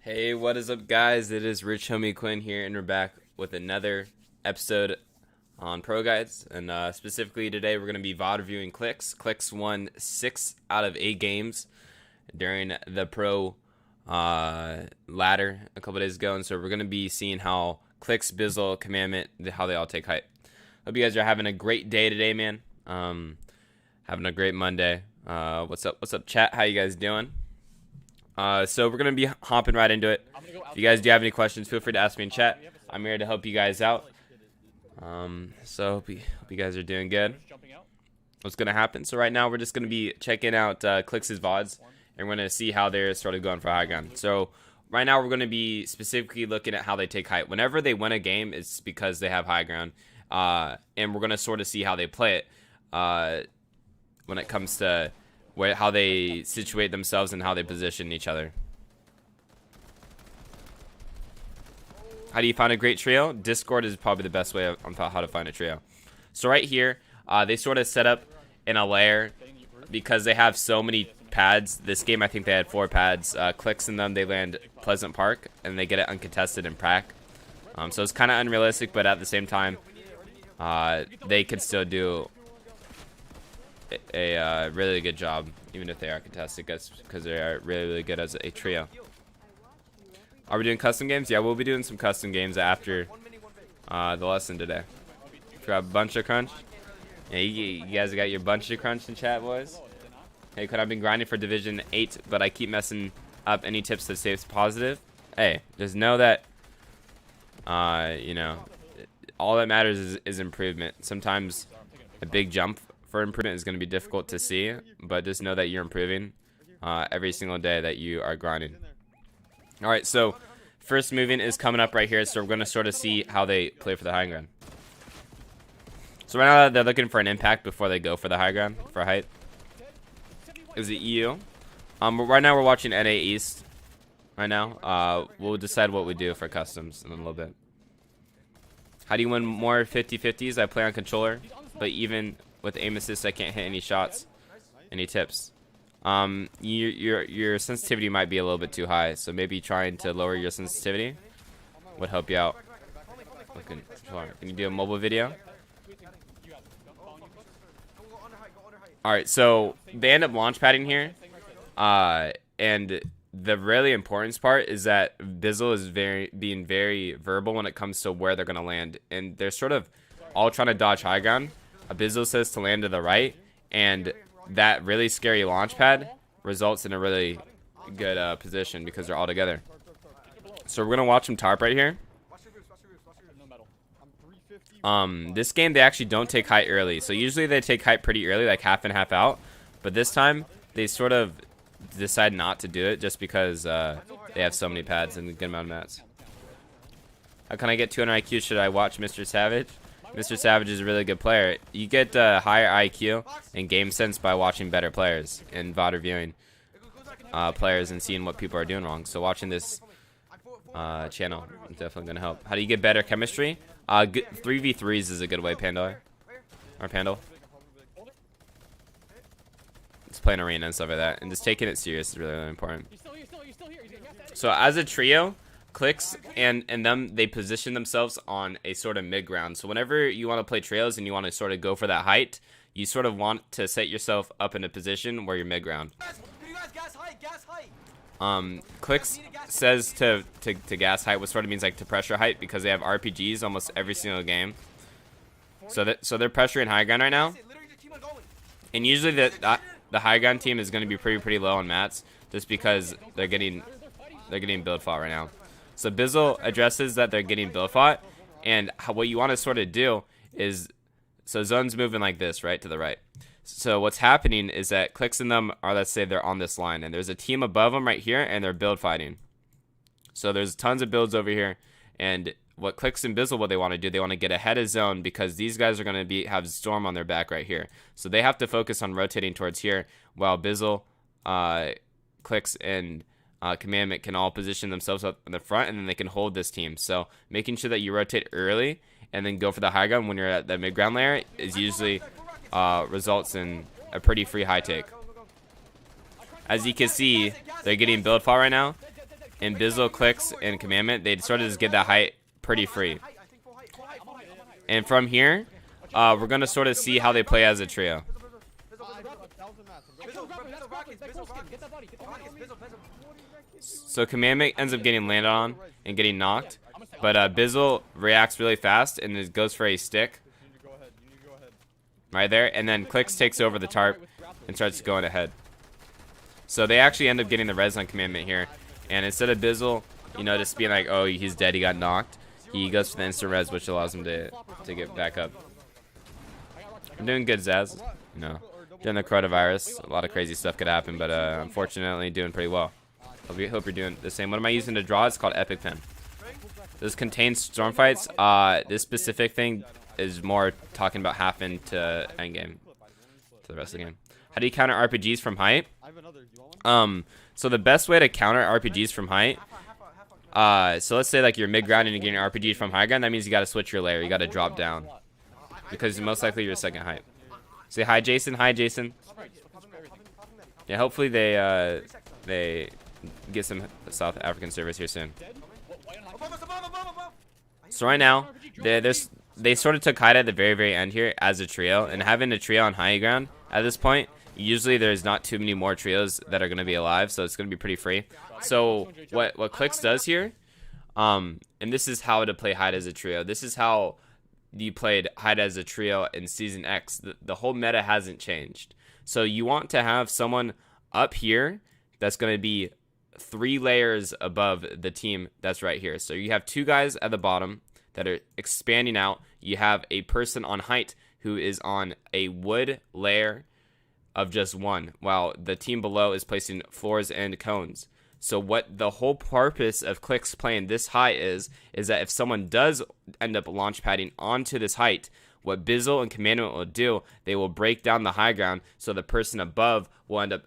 Hey, what is up, guys? It is RichHomieQuinn here, and we're back with another episode on ProGuides. And specifically today, we're going to be VOD reviewing Clix. Clix won 6 out of 8 games during the Pro ladder a couple days ago, and so we're going to be seeing how Clix, Bizzle, Commandment, how they all take hype. Hope you guys are having a great day today, man. Having a great Monday. What's up, chat? How you guys doing? So we're going to be hopping right into it. If you guys do have any questions, feel free to ask me in chat. I'm here to help you guys out. So hope you guys are doing good. What's going to happen? So right now we're just going to be checking out Clix's VODs, and we're going to see how they're sort of going for high ground. So right now we're going to be specifically looking at how they take hype. Whenever they win a game, it's because they have high ground. And we're going to sort of see how they play it when it comes to how they situate themselves and how they position each other. How do you find a great trio? Discord is probably the best way on how to find a trio. So right here, they sort of set up in a layer because they have so many pads. This game, I think they had 4 pads. Clicks in them, they land Pleasant Park, and they get it uncontested in Prac. So it's kind of unrealistic, but at the same time, they could still do a really good job, even if they are contested, because they are really good as a trio. Are we doing custom games? Yeah, we'll be doing some custom games after the lesson today. Got a bunch of crunch. Yeah, you guys got your bunch of crunch in chat, boys. Hey, could I've been grinding for Division 8, but I keep messing up. Any tips to stay positive? Hey, just know that you know, all that matters is improvement. Sometimes a big jump for improvement is going to be difficult to see, but just know that you're improving every single day that you are grinding. All right, so first movement is coming up right here, so we're going to sort of see how they play for the high ground. So right now they're looking for an impact before they go for the high ground for height. Is it EU? Right now we're watching NA East. Right now, we'll decide what we do for customs in a little bit. How do you win more 50-50s? I play on controller, but even with aim assist, I can't hit any shots. Any tips? Your sensitivity might be a little bit too high, so maybe trying to lower your sensitivity would help you out. Can you do a mobile video? Alright, so they end up launch padding here. And the really important part is that Bizzle is being very verbal when it comes to where they're going to land. And they're sort of all trying to dodge high ground. Bizzle says to land to the right, and that really scary launch pad results in a really good position because they're all together. So we're going to watch them tarp right here. This game, they actually don't take height early. So usually they take height pretty early, like half in, half out. But this time, they sort of decide not to do it just because they have so many pads and a good amount of mats. How can I get 200 IQ? Should I watch Mr. Savage? Mr. Savage is a really good player. You get higher IQ and game sense by watching better players and VOD reviewing players and seeing what people are doing wrong. So watching this channel is definitely going to help. How do you get better chemistry? 3v3s is a good way, Pandor. Or Pandal. Just playing arena and stuff like that. And just taking it serious is really, really important. So as a trio, Clicks and them, they position themselves on a sort of mid ground. So whenever you want to play trios and you want to sort of go for that height, you sort of want to set yourself up in a position where you're mid ground. Clicks says to gas height, what sort of means like to pressure height, because they have RPGs almost every single game. So they're pressuring high ground right now, and usually the high ground team is going to be pretty low on mats, just because they're getting build fought right now. So Bizzle addresses that they're getting build fought, and what you want to sort of do is, so zone's moving like this, right, to the right. So what's happening is that Clicks and them are, let's say they're on this line, and there's a team above them right here, and they're build fighting. So there's tons of builds over here, and what Clicks and Bizzle, what they want to do, they want to get ahead of zone, because these guys are going to have Storm on their back right here. So they have to focus on rotating towards here, while Bizzle, Clicks, and Commandment can all position themselves up in the front, and then they can hold this team. So making sure that you rotate early and then go for the high ground when you're at the mid ground layer is usually results in a pretty free high take. As you can see, they're getting build fought right now, and Bizzle, Clicks, and Commandment, they sort of just get that height pretty free. And from here, we're going to sort of see how they play as a trio. So Commandment ends up getting landed on and getting knocked, but Bizzle reacts really fast and it goes for a stick right there, and then Clicks takes over the tarp and starts going ahead. So they actually end up getting the res on Commandment here, and instead of Bizzle, you know, just being like, oh, he's dead, he got knocked, he goes for the instant res, which allows him to get back up. I'm doing good, Zaz. You know, during the coronavirus, a lot of crazy stuff could happen, but unfortunately doing pretty well. Hope you're doing the same. What am I using to draw? It's called Epic Pen. This contains storm fights. This specific thing is more talking about half into endgame to the rest of the game. How do you counter RPGs from height? So the best way to counter RPGs from height, so let's say like you're mid ground and you're getting RPGs from high ground, that means you got to switch your layer. You got to drop down, because most likely you're second height. Say hi, Jason. Hi, Jason. Yeah, hopefully they get some South African service here soon. So right now, they sort of took height at the very end here as a trio, and having a trio on high ground at this point, usually there's not too many more trios that are going to be alive, so it's going to be pretty free. So what Clicks does here, and this is how to play height as a trio. This is how you played height as a trio in Season X. The whole meta hasn't changed. So you want to have someone up here that's going to be 3 layers above the team that's right here. So you have 2 guys at the bottom that are expanding out. You have a person on height who is on a wood layer of just 1, while the team below is placing floors and cones. So what the whole purpose of Clicks playing this high is that if someone does end up launch padding onto this height, what Bizzle and Commandment will do, they will break down the high ground, so the person above will end up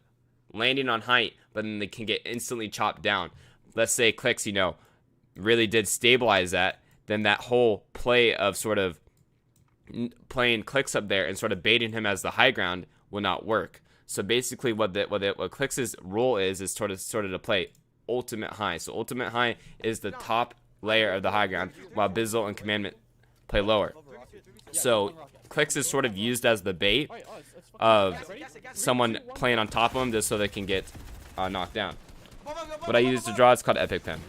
landing on height, but then they can get instantly chopped down. Let's say Clicks, you know, really did stabilize that, then that whole play of sort of playing Clicks up there and sort of baiting him as the high ground will not work. So basically what Clicks' role is sort of to play ultimate high. So ultimate high is the top layer of the high ground, while Bizzle and Commandment play lower. So Clicks is sort of used as the bait of someone playing on top of them just so they can get knocked down. What I use to draw is called Epic Pen.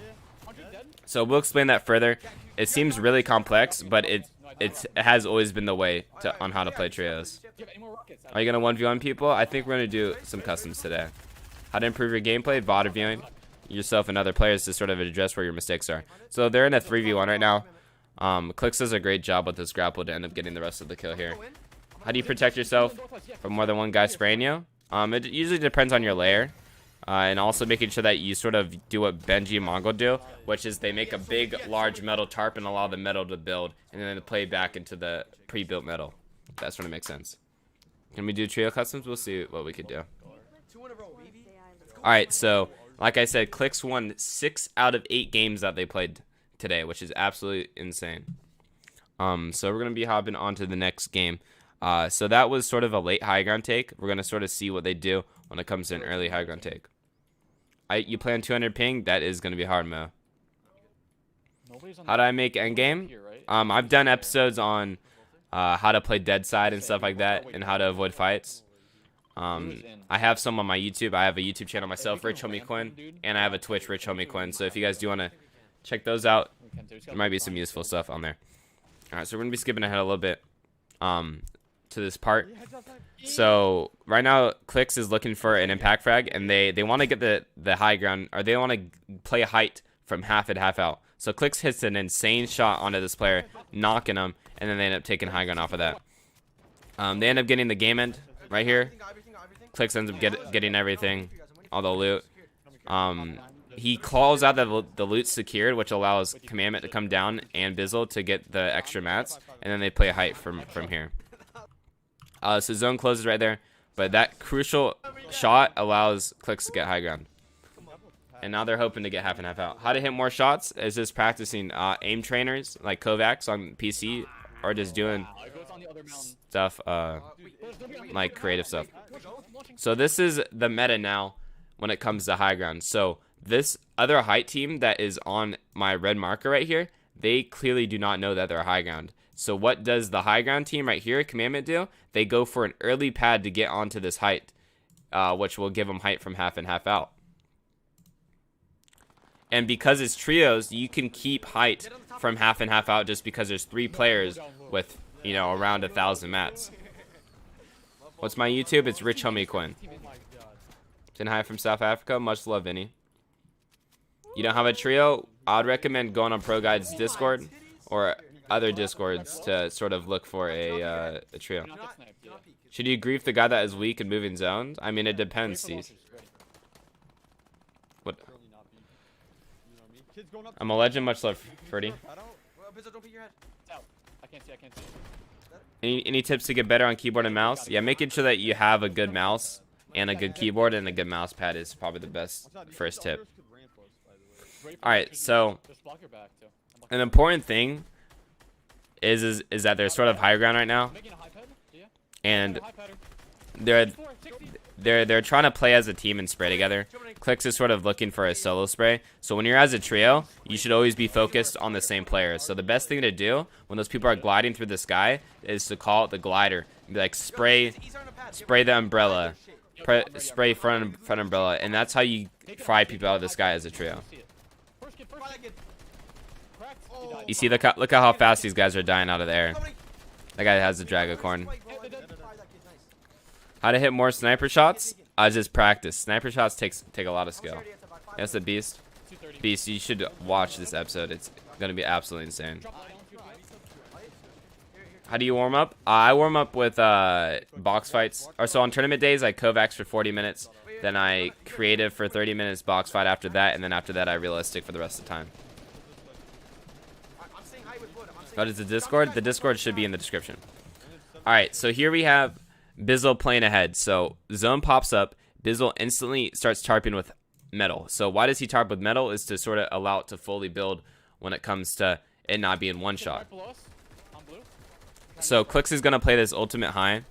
So we'll explain that further. It seems really complex, but it has always been the way on how to play trios. Are you going to 1v1 people? I think we're going to do some customs today. How to improve your gameplay, VOD reviewing yourself and other players to sort of address where your mistakes are. So they're in a 3v1 right now. Clicks does a great job with this grapple to end up getting the rest of the kill here. How do you protect yourself from more than one guy spraying you? It usually depends on your layer. And also making sure that you sort of do what Benji and Mongo do, which is they make a big, large metal tarp and allow the metal to build, and then play back into the pre-built metal. That sort of makes sense. Can we do trio customs? We'll see what we could do. Alright, so, like I said, Clicks won 6 out of 8 games that they played today, which is absolutely insane. So we're going to be hopping on to the next game. So that was sort of a late high ground take. We're going to sort of see what they do when it comes to an early high ground take. You play on 200 ping, that is gonna be hard, Mo. How do I make endgame? I've done episodes on how to play dead side and stuff like that, and how to avoid fights. I have some on my YouTube. I have a YouTube channel myself, RichHomieQuinn, and I have a Twitch, RichHomieQuinn. So if you guys do want to check those out, there might be some useful stuff on there. All right, so we're gonna be skipping ahead a little bit to this part. So right now, Clicks is looking for an impact frag, and they want to get the high ground, or they want to play height from half in, half out. So Clicks hits an insane shot onto this player, knocking him, and then they end up taking high ground off of that. They end up getting the game end right here. Clicks ends up getting everything, all the loot. He calls out that the loot's secured, which allows Commandment to come down and Bizzle to get the extra mats, and then they play height from here. So zone closes right there, but that crucial shot allows Clicks to get high ground. And now they're hoping to get half and half out. How to hit more shots is just practicing aim trainers like Kovacs on PC, or just doing stuff like creative stuff. So this is the meta now when it comes to high ground. So this other height team that is on my red marker right here, they clearly do not know that they're high ground. So what does the high ground team right here, Commandment, do? They go for an early pad to get onto this height, which will give them height from half and half out. And because it's trios, you can keep height from half and half out just because there's 3 players with, you know, around 1,000 mats. What's my YouTube? It's RichHomieQuinn. Saying hi from South Africa. Much love, Vinny. You don't have a trio? I would recommend going on ProGuides Discord or other Discords to sort of look for a trio. Should you grief the guy that is weak and moving zones? I mean, it depends, Steve. What? I'm a legend. Much love, Ferdy. Any tips to get better on keyboard and mouse? Yeah, making sure that you have a good mouse and a good keyboard and a good mouse pad is probably the best first tip. Alright, so an important thing is that they're sort of high ground right now, and they're trying to play as a team and spray together. Clicks is sort of looking for a solo spray. So when you're as a trio, you should always be focused on the same players. So the best thing to do when those people are gliding through the sky is to call it the glider. Be like, spray the umbrella, spray front umbrella, and that's how you fry people out of the sky as a trio. You see, look at how fast these guys are dying out of the air. That guy has the Dragacorn. How to hit more sniper shots? Just practice. Sniper shots take a lot of skill. That's the beast. Beast, you should watch this episode. It's gonna be absolutely insane. How do you warm up? I warm up with box fights. Or so on tournament days, I Kovacs for 40 minutes. Then I creative for 30 minutes, box fight after that, and then after that I realistic for the rest of the time. What is the Discord? The Discord should be in the description. Alright, so here we have Bizzle playing ahead. So zone pops up, Bizzle instantly starts tarping with metal. So why does he tarp with metal? Is to sort of allow it to fully build when it comes to it not being one shot. So Clicks is gonna play this ultimate high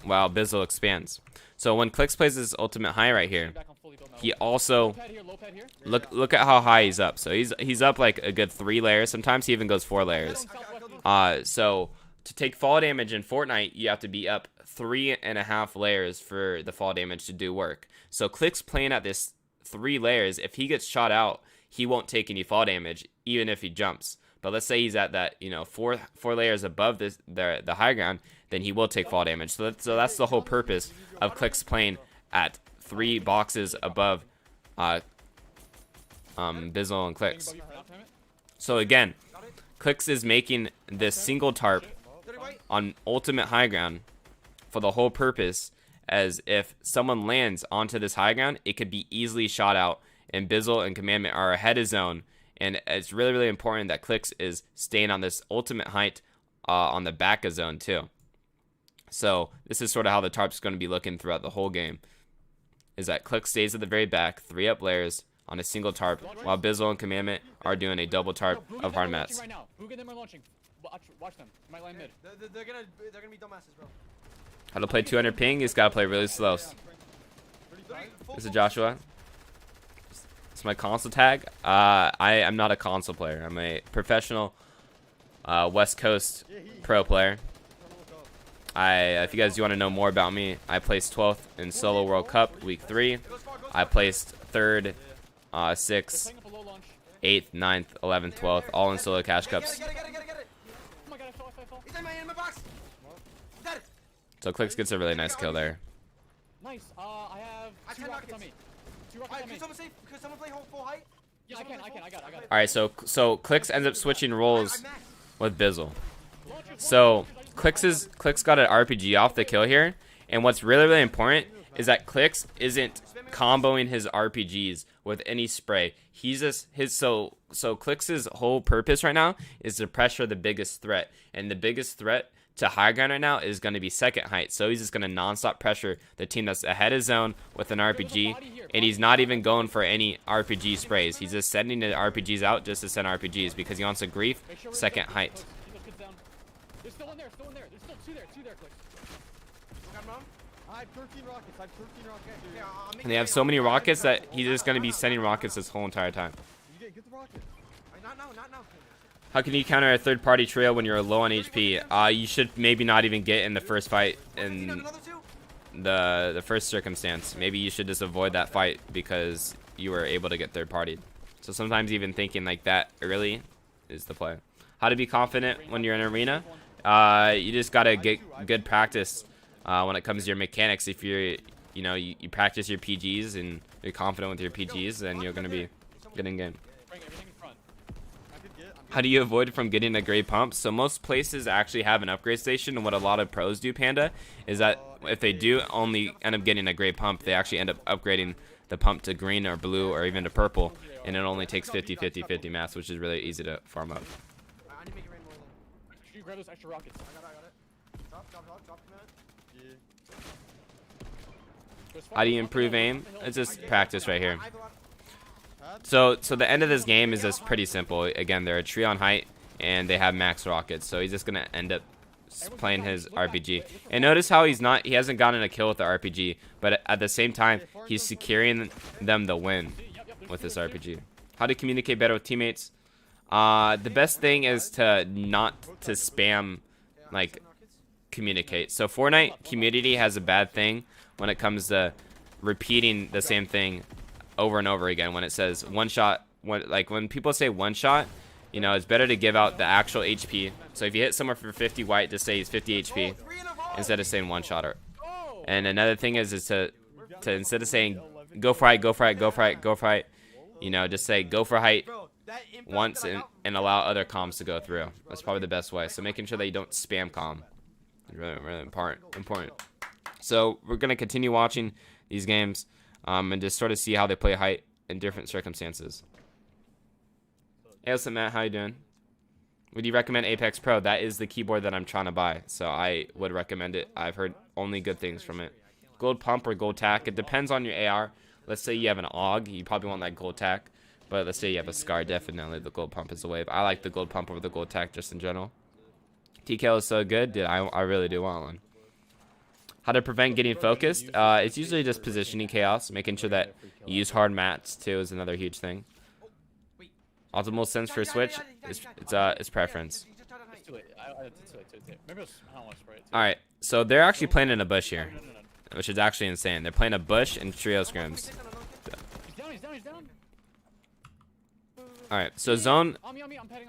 while Bizzle expands. So when Clicks plays this ultimate high right here, he also look at how high he's up. So he's up like a good 3 layers. Sometimes he even goes 4 layers. So to take fall damage in Fortnite, you have to be up 3.5 layers for the fall damage to do work. So Clicks playing at this 3 layers. If he gets shot out, he won't take any fall damage, even if he jumps. But let's say he's at that, you know, four layers above the high ground, then he will take fall damage. So that's the whole purpose of Clicks playing at 3 boxes above Bizzle and Clicks. So again, Clicks is making this single tarp on ultimate high ground for the whole purpose, as if someone lands onto this high ground, it could be easily shot out, and Bizzle and Commandment are ahead of zone. And it's really, really important that Clicks is staying on this ultimate height on the back of zone too. So this is sort of how the tarp's going to be looking throughout the whole game, is that Clicks stays at the very back, 3 up layers on a single tarp, while Bizzle and Commandment are doing a double tarp of hard mats. Watch them. Might land mid. They're gonna be dumbasses, bro. How to play 200 ping? He's got to play really slow. This is Joshua. It's my console tag. I am not a console player. I'm a professional West Coast pro player. If you guys do want to know more about me, I placed 12th in Solo World Cup Week 3. I placed 3rd, 6th, 8th, 9th, 11th, 12th, all in Solo Cash Cups. So Clicks gets a really nice kill there. Nice. I have 2 rockets on me. 2 rockets on me. Could someone play full height? Yeah, I got it. All right, so Clicks ends up switching roles with Bizzle. So Clicks got an RPG off the kill here, and what's really important is that Clicks isn't comboing his RPGs with any spray. He's just so Clicks' whole purpose right now is to pressure the biggest threat, and the biggest threat to high ground right now is going to be second height. So he's just going to non-stop pressure the team that's ahead of zone with an RPG, and he's not even going for any RPG sprays. He's just sending the RPGs out just to send RPGs because he wants to grief second height. There's still in there. There's still 2 there, Clicks. I have 13 rockets. And they have so many rockets that he's just going to be sending rockets this whole entire time. Get the rocket. Not now. How can you counter a third-party trio when you're low on HP? You should maybe not even get in the first fight in the first circumstance. Maybe you should just avoid that fight because you were able to get third-partied. So sometimes even thinking like that early is the play. How to be confident when you're in an arena? You just gotta get good practice when it comes to your mechanics. If you practice your PGs and you're confident with your PGs, then you're gonna be good in game. How do you avoid from getting a gray pump? So most places actually have an upgrade station, and what a lot of pros do, Panda, is that if they do only end up getting a gray pump, they actually end up upgrading the pump to green or blue or even to purple, and it only takes 50 mass, which is really easy to farm up. I need to make it rain more then. Should you grab those extra rockets? I got it. Drop, man. Yeah. How do you improve aim? It's just practice right here. So the end of this game is just pretty simple. Again, they're a tree on height, and they have max rockets. So he's just gonna end up playing his RPG. And notice how he hasn't gotten a kill with the RPG, but at the same time, he's securing them the win with this RPG. How to communicate better with teammates? The best thing is to not to spam, like, communicate. So Fortnite community has a bad thing when it comes to repeating the same thing over and over again. When it says one shot, when people say one shot, it's better to give out the actual HP. So if you hit someone for 50 white, just say he's 50 HP instead of saying one shot. And another thing is to instead of saying go for height, just say go for height once and allow other comms to go through. That's probably the best way. So making sure that you don't spam comm is really important. So we're gonna continue watching these games and just sort of see how they play height in different circumstances. Hey, what's up, Matt? How you doing? Would you recommend Apex Pro? That is the keyboard that I'm trying to buy, so I would recommend it. I've heard only good things from it. Gold pump or gold tack? It depends on your AR. Let's say you have an AUG, you probably want that gold tack. But let's say you have a SCAR, definitely the gold pump is the wave. I like the gold pump over the gold tack just in general. TKL is so good, dude. I really do want one. How to prevent getting focused? It's usually just positioning chaos, making sure that you use hard mats too is another huge thing. Optimal sense for switch is preference. All right, so they're actually playing in a bush here, which is actually insane. They're playing a bush and trio scrims. He's down. All right, so zone. I'm padding.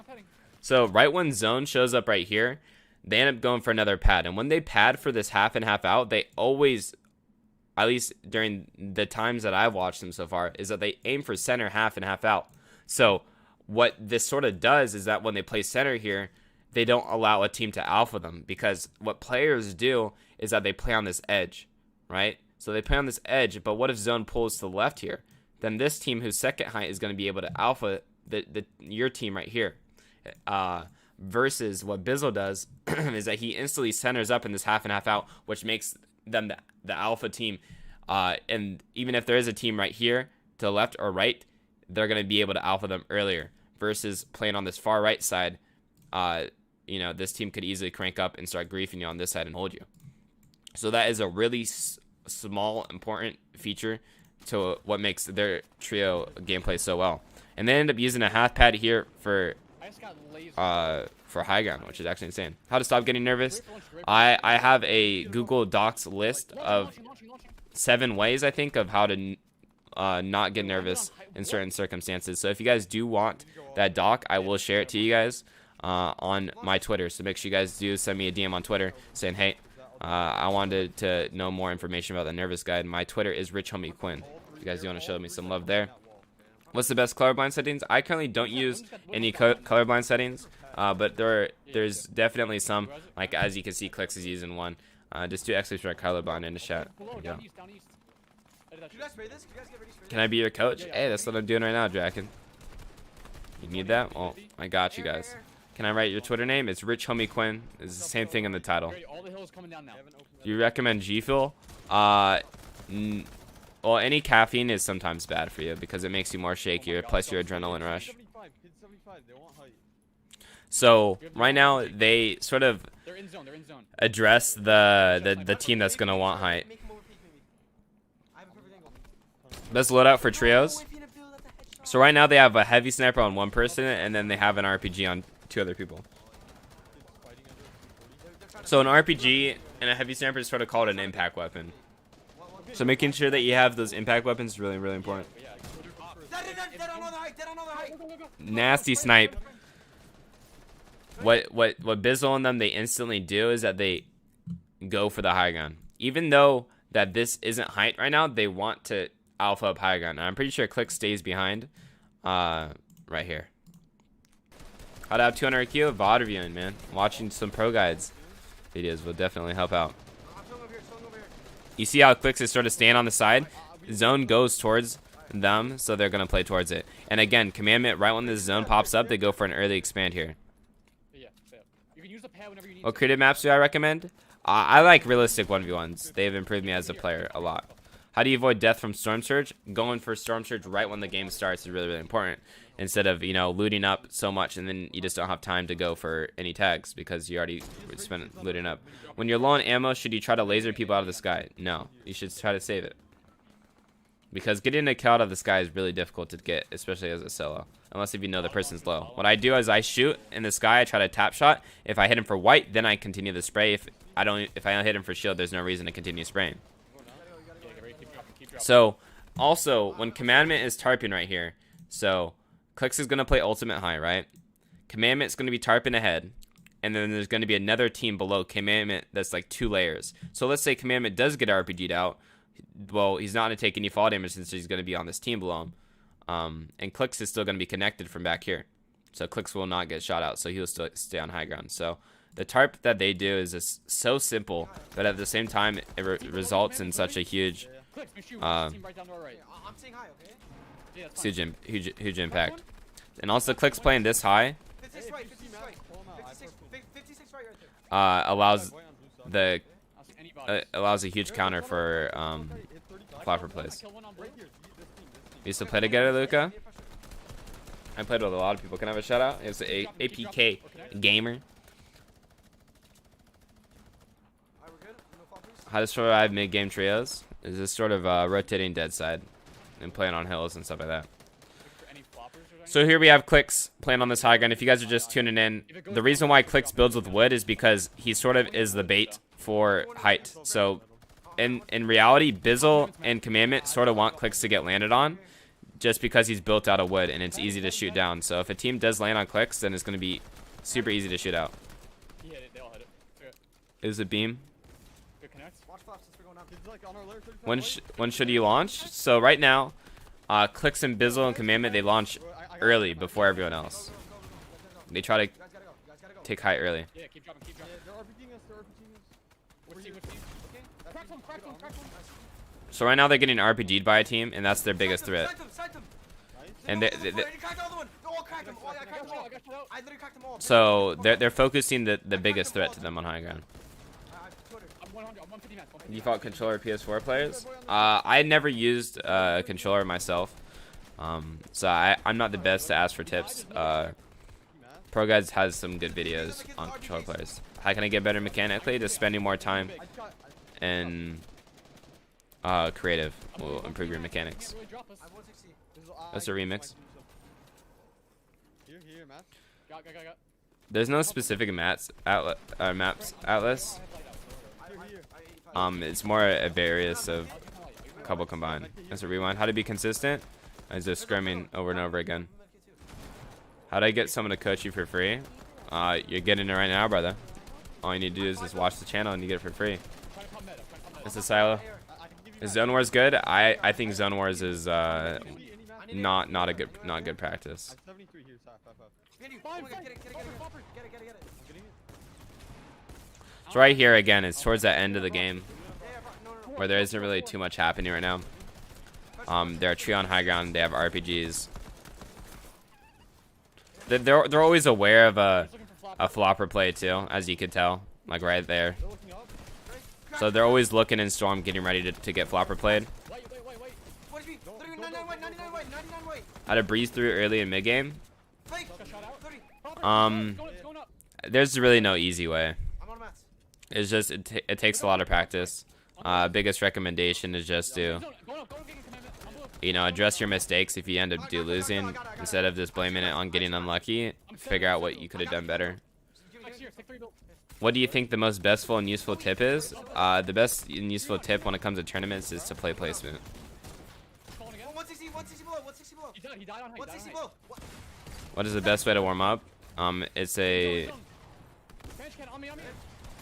So right when zone shows up right here, they end up going for another pad. And when they pad for this half and half out, they always, at least during the times that I've watched them so far, is that they aim for center half and half out. So what this sort of does is that when they play center here, they don't allow a team to alpha them, because what players do is that they play on this edge, right? So they play on this edge, but what if zone pulls to the left here? Then this team whose second height is going to be able to alpha your team right here. Versus what Bizzle does is that he instantly centers up in this half and half out, which makes them the alpha team. And even if there is a team right here to the left or right, they're going to be able to alpha them earlier. Versus playing on this far right side, this team could easily crank up and start griefing you on this side and hold you. So that is a really small, important feature to what makes their trio gameplay so well. And they end up using a half pad here for high ground, which is actually insane. How to stop getting nervous? I have a Google Docs list of 7 ways, I think, of how to not get nervous in certain circumstances. So if you guys do want that doc, I will share it to you guys on my Twitter. So make sure you guys do send me a DM on Twitter saying, hey, I wanted to know more information about the nervous guide. My Twitter is RichHomieQuinn. If you guys do want to show me some love there. What's the best colorblind settings? I currently don't use any colorblind settings, but there's definitely some. Like as you can see, Clicks is using one. Just do exclamation colorblind in the chat. There you go. Can I be your coach? Hey, that's what I'm doing right now, Draken. You need that? Well, I got you guys. Can I write your Twitter name? It's RichHomieQuinn. It's the same thing in the title. Do you recommend G Fuel? Well, any caffeine is sometimes bad for you because it makes you more shakier, plus your adrenaline rush. So right now they sort of address the team that's gonna want height. Best loadout for trios. So right now they have a heavy sniper on one person, and then they have an RPG on 2 other people. So an RPG and a heavy sniper is sort of called an impact weapon. So making sure that you have those impact weapons is really, really important. Nasty snipe. What Bizzle and them they instantly do is that they go for the high ground. Even though that this isn't height right now, they want to alpha up high ground. And I'm pretty sure Click stays behind right here. How to have 200 IQ? VOD reviewing, man. Watching some pro guides videos will definitely help out. You see how Clicks is sort of staying on the side? Zone goes towards them, so they're going to play towards it. And again, commandment, right when this zone pops up, they go for an early expand here. What creative maps do I recommend? I like realistic 1v1s. They've improved me as a player a lot. How do you avoid death from Storm Surge? Going for Storm Surge right when the game starts is really, really important. Instead of, you know, looting up so much and then you just don't have time to go for any tags because you already spent looting up. When you're low on ammo, should you try to laser people out of the sky? No, you should try to save it. Because getting a kill out of the sky is really difficult to get, especially as a solo. Unless if you know the person's low. What I do is I shoot in the sky, I try to tap shot. If I hit him for white, then I continue the spray. If I don't hit him for shield, there's no reason to continue spraying. So, also, when Commandment is tarping right here, so Clicks is going to play ultimate high, right? Commandment's going to be tarping ahead, and then there's going to be another team below Commandment that's like 2 layers. So let's say Commandment does get RPG'd out. Well, he's not going to take any fall damage since he's going to be on this team below him. And Clicks is still going to be connected from back here. So Clicks will not get shot out, so he'll still stay on high ground. So the tarp that they do is just so simple, but at the same time, it results in such a huge... huge impact. And also Clicks playing this high allows a huge counter for flopper plays. We used to play together, Luca. I played with a lot of people. Can I have a shout out? It's a APK gamer. How to survive mid-game trios is this sort of rotating dead side and playing on hills and stuff like that. So here we have Clicks playing on this high ground. If you guys are just tuning in, the reason why Clicks builds with wood is because he sort of is the bait for height. So in reality, Bizzle and Commandment sort of want Clicks to get landed on just because he's built out of wood and it's easy to shoot down. So if a team does land on Clicks, then it's going to be super easy to shoot out. Is it beam? When should you launch? So right now, Clicks and Bizzle and Commandment, they launch early before everyone else. They try to take height early. So right now they're getting RPG'd by a team, and that's their biggest threat. And so they're focusing the biggest threat to them on high ground. Default controller PS4 players? I never used a controller myself, so I'm not the best to ask for tips. ProGuides has some good videos on controller players. How can I get better mechanically? Just spending more time and creative will improve your mechanics. Really drop us. I have 160. That's a remix. Here, Matt. Got. There's no specific maps outlets. It's more a various of a couple combined. That's a rewind. How to be consistent? Is just scrimming over and over again. How do I get someone to coach you for free? You're getting it right now, brother. All you need to do is just watch the channel and you get it for free. It's a silo. Is Zone Wars good? I think Zone Wars is not good practice. So right here again, it's towards the end of the game where there isn't really too much happening right now. They're a tree on high ground. They have RPGs. They're always aware of a flopper play too, as you could tell, like right there. So they're always looking in storm, getting ready to get flopper played. How to breeze through early in mid game? There's really no easy way. It's just it takes a lot of practice. Biggest recommendation is just to, you know, address your mistakes if you end up losing, instead of just blaming it on getting unlucky. Figure out what you could have done better. What do you think the most bestful and useful tip is? The best and useful tip when it comes to tournaments is to play placement. 160 below, 160 below. He died on height. 160 below. What is the best way to warm up? It's a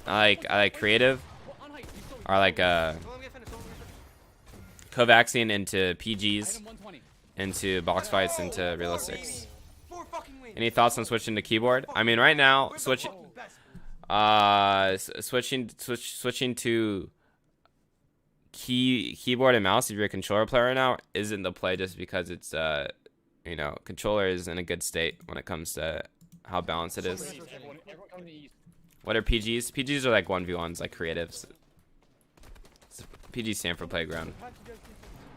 I like creative, or like Kovaxing into PGs, into box fights, into realistics. Any thoughts on switching to keyboard? I mean, right now, switching to keyboard and mouse if you're a controller player right now isn't the play, just because it's you know, controller is in a good state when it comes to how balanced it is. What are PGs? PGs are like 1v1s, like creatives. PG stand for playground.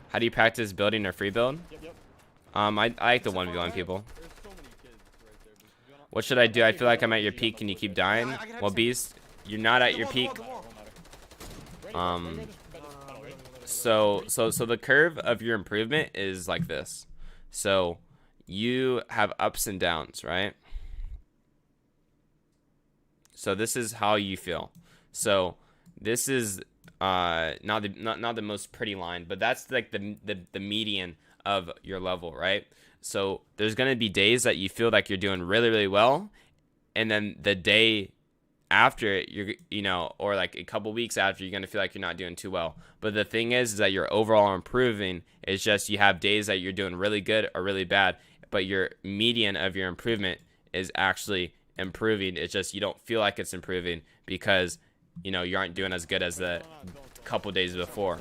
How do you practice building or free build? I like the 1v1 people. What should I do? I feel like I'm at your peak. Can you keep dying? Well, Beast, you're not at your peak. So the curve of your improvement is like this. So you have ups and downs, right? So this is how you feel. So this is not the most pretty line, but that's like the median of your level, right? So there's gonna be days that you feel like you're doing really, really well, and then the day after you know, or like a couple weeks after, you're gonna feel like you're not doing too well. But the thing is that you're overall improving. It's just you have days that you're doing really good or really bad, but your median of your improvement is actually improving. It's just you don't feel like it's improving because, you know, you aren't doing as good as the couple days before.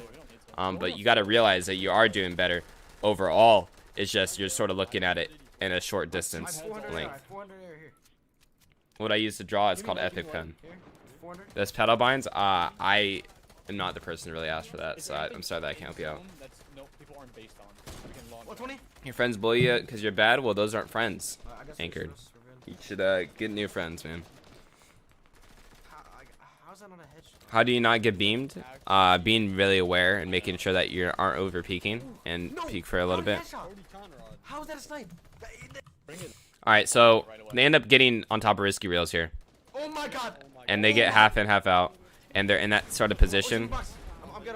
But you got to realize that you are doing better overall. It's just you're sort of looking at it in a short distance length. What I use to draw is called Epic Pen. This pedal binds, I am not the person to really ask for that, so I'm sorry that I can't help you out. Your friends bully you because you're bad? Well, those aren't friends. Anchored. You should get new friends, man. How do you not get beamed? Being really aware and making sure that you aren't over peaking and peak for a little bit. How is that a snipe? Alright, so they end up getting on top of risky reels here. Oh my god! And they get half in, half out. And they're in that sort of position I'm good.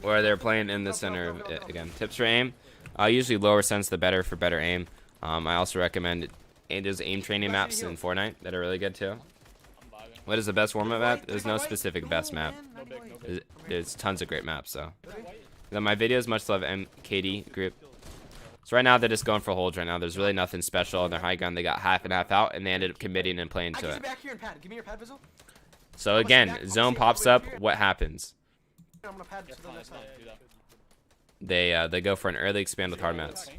where they're playing in the center of it again. Tips for aim. Usually lower sense the better for better aim. I also recommend there's aim training maps in Fortnite that are really good too. What is the best warm-up map? There's no specific best map. There's tons of great maps though. Then my videos, much love MKD group. So right now they're just going for holds right now. There's really nothing special on their high ground. They got half and half out, and they ended up committing and playing to it. Give me your pad visual. So again, zone pops up. What happens? I'm gonna pad to the next time. They go for an early expand with hard mats.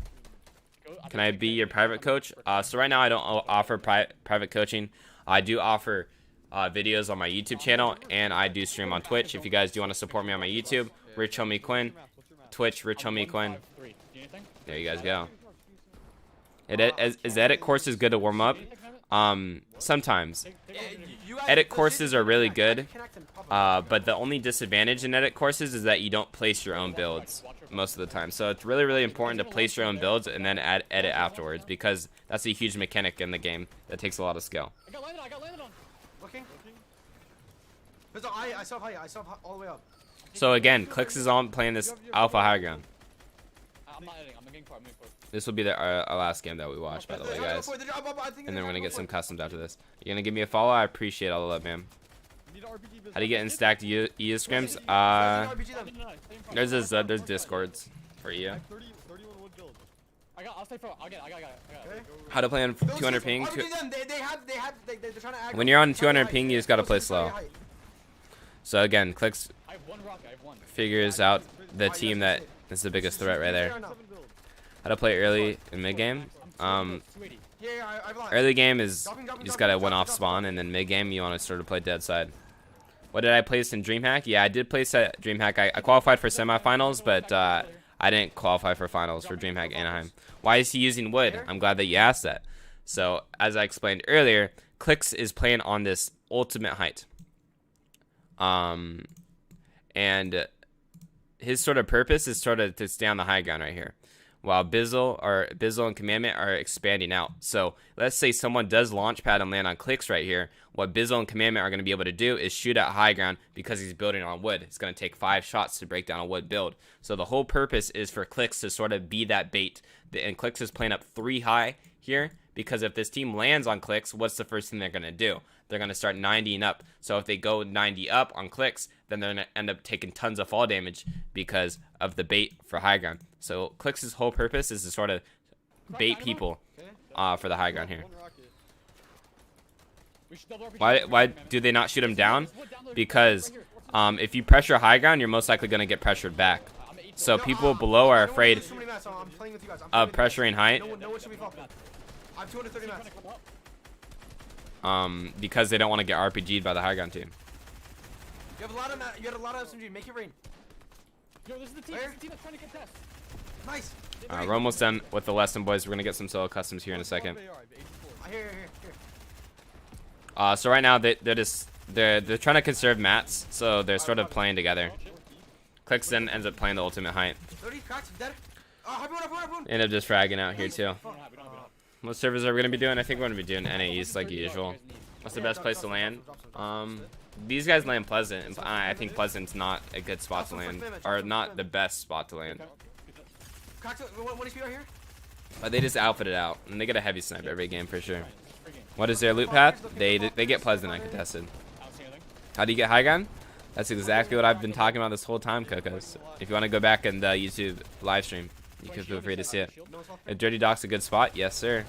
Can I be your private coach? So right now I don't offer private coaching. I do offer videos on my YouTube channel, and I do stream on Twitch. If you guys do want to support me on my YouTube, RichHomieQuinn, Twitch, RichHomieQuinn. There you guys go. Is edit courses good to warm up? Sometimes. Yeah, you guys Edit legit courses can are really connect. I good. can connect in public. But the only disadvantage in edit courses is that you don't place your own builds most of the time. So it's really, really important to place your own builds and then add edit afterwards, because that's a huge mechanic in the game that takes a lot of skill. I got landed on. Looking. There's I saw high. I saw all the way up. So again, Clicks is on playing this alpha high ground. I'm not editing. I'm getting far. I'm getting far. This will be our last game that we watch, by the way, guys. And then we're gonna get some customs after this. You're gonna give me a follow? I appreciate all of that, man. How do you get in stacked EA scrims? There's there's discords for EA. I'll stay for. I'll get it. How to play on 200 ping? They're trying to act. When you're on 200 ping, you just gotta play slow. So again, Clicks I have one rocket. I have one. figures out the team that is the biggest threat right there. How to play early and mid game? Early game is you just got a one-off spawn, and then mid game you want to sort of play dead side. What did I place in DreamHack? Yeah, I did place at DreamHack. I qualified for semifinals, but I didn't qualify for finals for DreamHack Anaheim. Why is he using wood? I'm glad that you asked that. So as I explained earlier, Clicks is playing on this ultimate height. And his sort of purpose is sort of to stay on the high ground right here, while Bizzle and Commandment are expanding out. So let's say someone does launch pad and land on Clicks right here. What Bizzle and Commandment are going to be able to do is shoot at high ground, because he's building on wood. It's going to take 5 shots to break down a wood build. So the whole purpose is for Clicks to sort of be that bait. And Clicks is playing up 3 high here, because if this team lands on Clicks, what's the first thing they're going to do? They're going to start 90ing up. So if they go 90 up on Clicks, then they're going to end up taking tons of fall damage because of the bait for high ground. So Clicks' whole purpose is to sort of bait people for the high ground here. Why do they not shoot him down? Because if you pressure high ground, you're most likely going to get pressured back. So people below are afraid of pressuring height. I have 230 mats. Because they don't want to get RPG'd by the high ground team. You have a lot of SMG. Make it rain. Yo, this is the team. This is the team that's trying to contest. Nice. We're almost done with the lesson, boys. We're gonna get some solo customs here in a second. Here. So right now they're trying to conserve mats, so they're sort of playing together. Clicks then ends up playing the ultimate height. 30 cracks, dead. Everyone. End up just fragging out here too. What servers are we gonna be doing? I think we're gonna be doing NAEs like usual. What's the best place to land? These guys land Pleasant, and I think Pleasant's not a good spot to land, or not the best spot to land. Cracks, what HP right here? But they just outfit it out, and they get a heavy snipe every game for sure. What is their loot path? They get Pleasant uncontested. How do you get high ground? That's exactly what I've been talking about this whole time, Cocos. If you want to go back and YouTube live stream, you can feel free to see it. Is Dirty Docks a good spot? Yes, sir.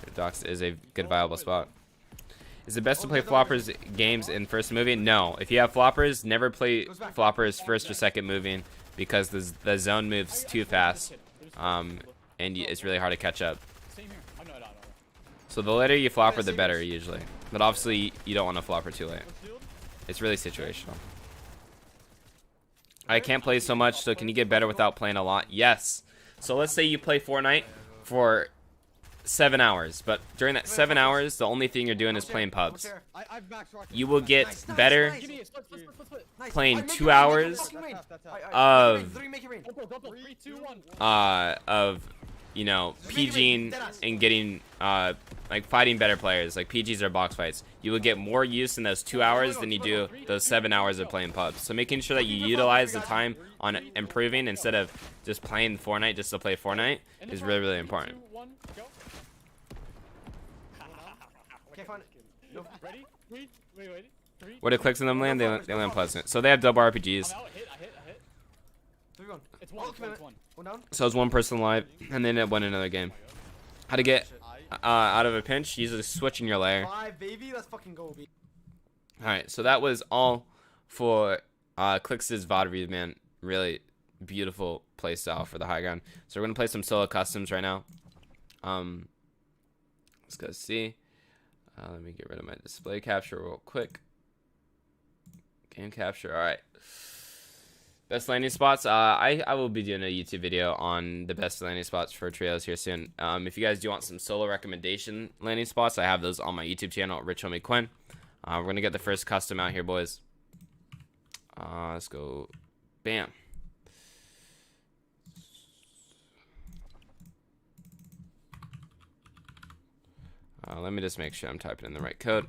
Dirty Docks is a good viable spot. Is it best to play floppers games in first moving? No. If you have floppers, never play floppers first or second moving, because the zone moves too fast, and it's really hard to catch up. So the later you flopper, the better usually. But obviously, you don't want to flopper too late. It's really situational. I can't play so much, so can you get better without playing a lot? Yes. So let's say you play Fortnite for 7 hours, but during that 7 hours, the only thing you're doing is playing pubs. You will get better playing 2 hours of you know, PGing and getting like fighting better players. Like PGs are box fights. You will get more use in those 2 hours than you do those 7 hours of playing pubs. So making sure that you utilize the time on improving instead of just playing Fortnite just to play Fortnite is really, really important. Where do Clicks in them land? They land Pleasant. So they have double RPGs. So it's one person live, and then it won another game. How to get out of a pinch? Usually switching your layer. Alright, so that was all for Clicks' VOD review, man. Really beautiful playstyle for the high ground. So we're going to play some solo customs right now. Let's go see. Let me get rid of my display capture real quick. Game capture, alright. Best landing spots. I will be doing a YouTube video on the best landing spots for trios here soon. If you guys do want some solo recommendation landing spots, I have those on my YouTube channel, RichHomieQuinn. We're gonna get the first custom out here, boys. Let's go. Bam. Let me just make sure I'm typing in the right code.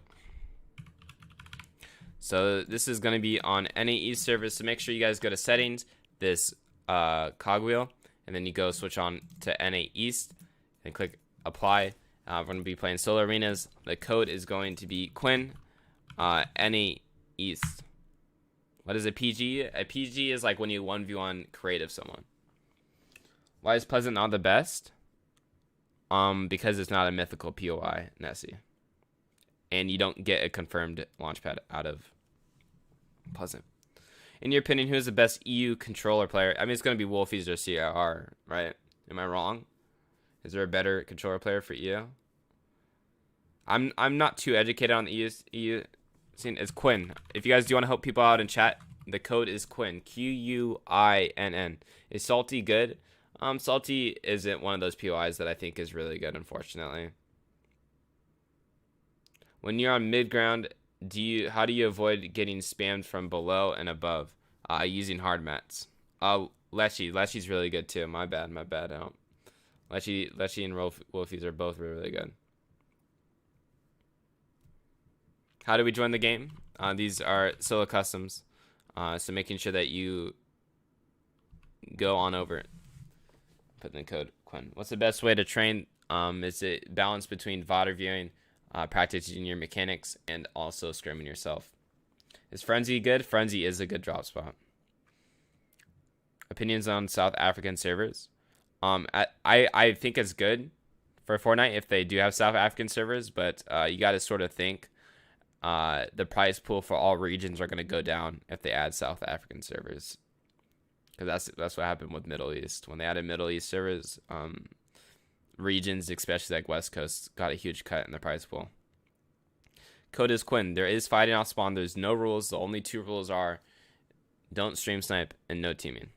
So this is going to be on NA East servers. So make sure you guys go to settings, this cogwheel, and then you go switch on to NA East and click apply. We're going to be playing solo arenas. The code is going to be Quinn, NA East. What is a PG? A PG is like when you 1v1 creative someone. Why is Pleasant not the best? Because it's not a mythical POI, Nessie. And you don't get a confirmed launchpad out of Pleasant. In your opinion, who is the best EU controller player? I mean, it's going to be Wolfies or CR, right? Am I wrong? Is there a better controller player for EU? I'm not too educated on the EU scene. It's Quinn. If you guys do want to help people out in chat, the code is Quinn. Quinn. Is Salty good? Salty isn't one of those POIs that I think is really good, unfortunately. When you're on mid ground, how do you avoid getting spammed from below and above? Using hard mats. Leshy's really good too. My bad. Leshy and Wolfies are both really good. How do we join the game? These are solo customs. So making sure that you go on over it. Put in the code Quinn. What's the best way to train? Is it balance between VOD viewing, practicing your mechanics, and also scrimming yourself? Is Frenzy good? Frenzy is a good drop spot. Opinions on South African servers? I think it's good for Fortnite if they do have South African servers, but you got to sort of think the prize pool for all regions are going to go down if they add South African servers. Because that's what happened with Middle East. When they added Middle East servers, regions, especially like West Coast, got a huge cut in the prize pool. Code is Quinn. There is fighting off spawn. There's no rules. The only two rules are don't stream snipe and no teaming.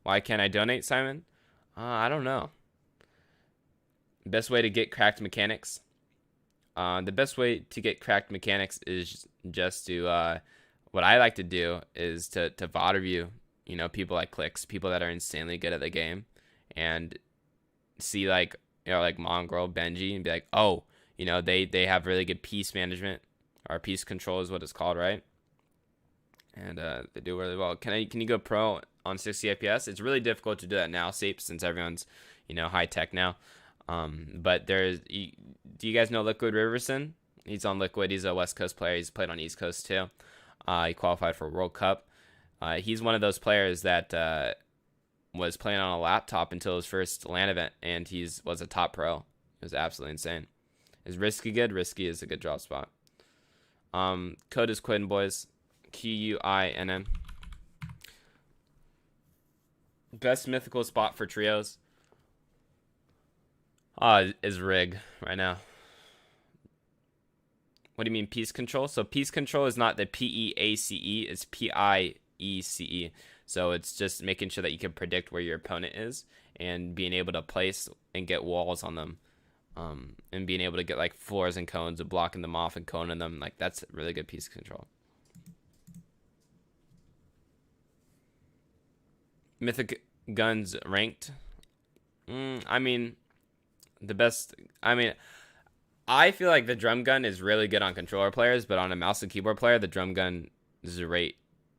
Why can't I donate, Simon? I don't know. Best way to get cracked mechanics? The best way to get cracked mechanics is just to, what I like to do is to VOD review, you know, people like Clicks, people that are insanely good at the game, and see like, you know, like Mongrel, Benji, and be like, oh, you know, they have really good piece management, or piece control is what it's called, right? And they do really well. Can you go pro on 60 FPS? It's really difficult to do that now, since everyone's, you know, high tech now. But do you guys know Liquid Riverson? He's on Liquid. He's a West Coast player. He's played on East Coast too. He qualified for World Cup. He's one of those players that was playing on a laptop until his first LAN event, and was a top pro. It was absolutely insane. Is Risky good? Risky is a good drop spot. Code is Quinn, boys. Quinn. Best mythical spot for trios is Rig right now. What do you mean piece control? So piece control is not the PEACE, it's PIECE. So it's just making sure that you can predict where your opponent is and being able to place and get walls on them. And being able to get like floors and cones and blocking them off and coning them. Like that's really good piece control. Mythic guns ranked. I mean, the best. I mean, I feel like the drum gun is really good on controller players, but on a mouse and keyboard player, the drum gun rate,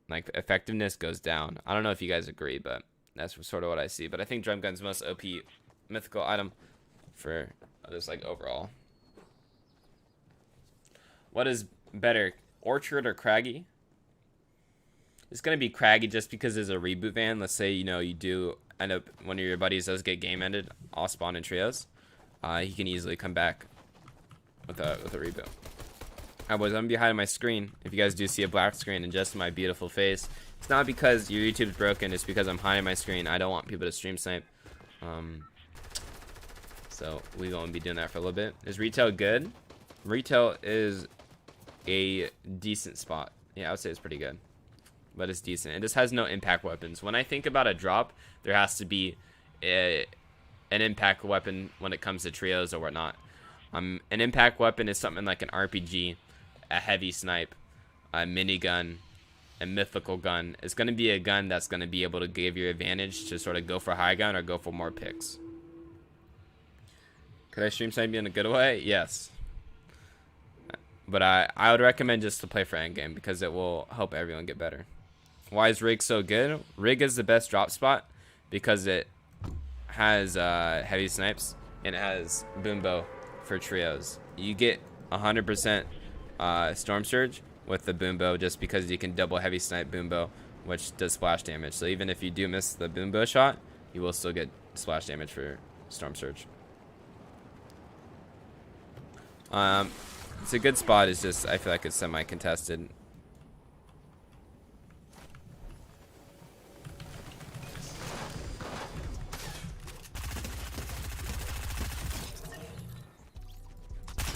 like effectiveness, goes down. I don't know if you guys agree, but that's sort of what I see. But I think drum gun's most OP mythical item for just like overall. What is better, Orchard or Craggy? It's gonna be Craggy just because there's a reboot van. Let's say, you know, you do end up, one of your buddies does get game ended, all spawn in trios. He can easily come back with a reboot. Alright, boys, I'm behind my screen. If you guys do see a black screen and just my beautiful face, it's not because your YouTube's broken. It's because I'm hiding my screen. I don't want people to stream snipe. So we're gonna be doing that for a little bit. Is retail good? Retail is a decent spot. Yeah, I would say it's pretty good. but it's decent. It just has no impact weapons. When I think about a drop, there has to be an impact weapon when it comes to trios or whatnot. An impact weapon is something like an RPG, a heavy snipe, a minigun, a mythical gun. It's going to be a gun that's going to be able to give you advantage to sort of go for high gun or go for more picks. Could I stream snipe in a good way? Yes. But I would recommend just to play for endgame because it will help everyone get better. Why is Rig so good? Rig is the best drop spot because it has heavy snipes and it has boom bow for trios. You get 100% storm surge with the boom bow just because you can double heavy snipe boom bow, which does splash damage. So even if you do miss the boom bow shot, you will still get splash damage for storm surge. It's a good spot. It's just I feel like it's semi-contested.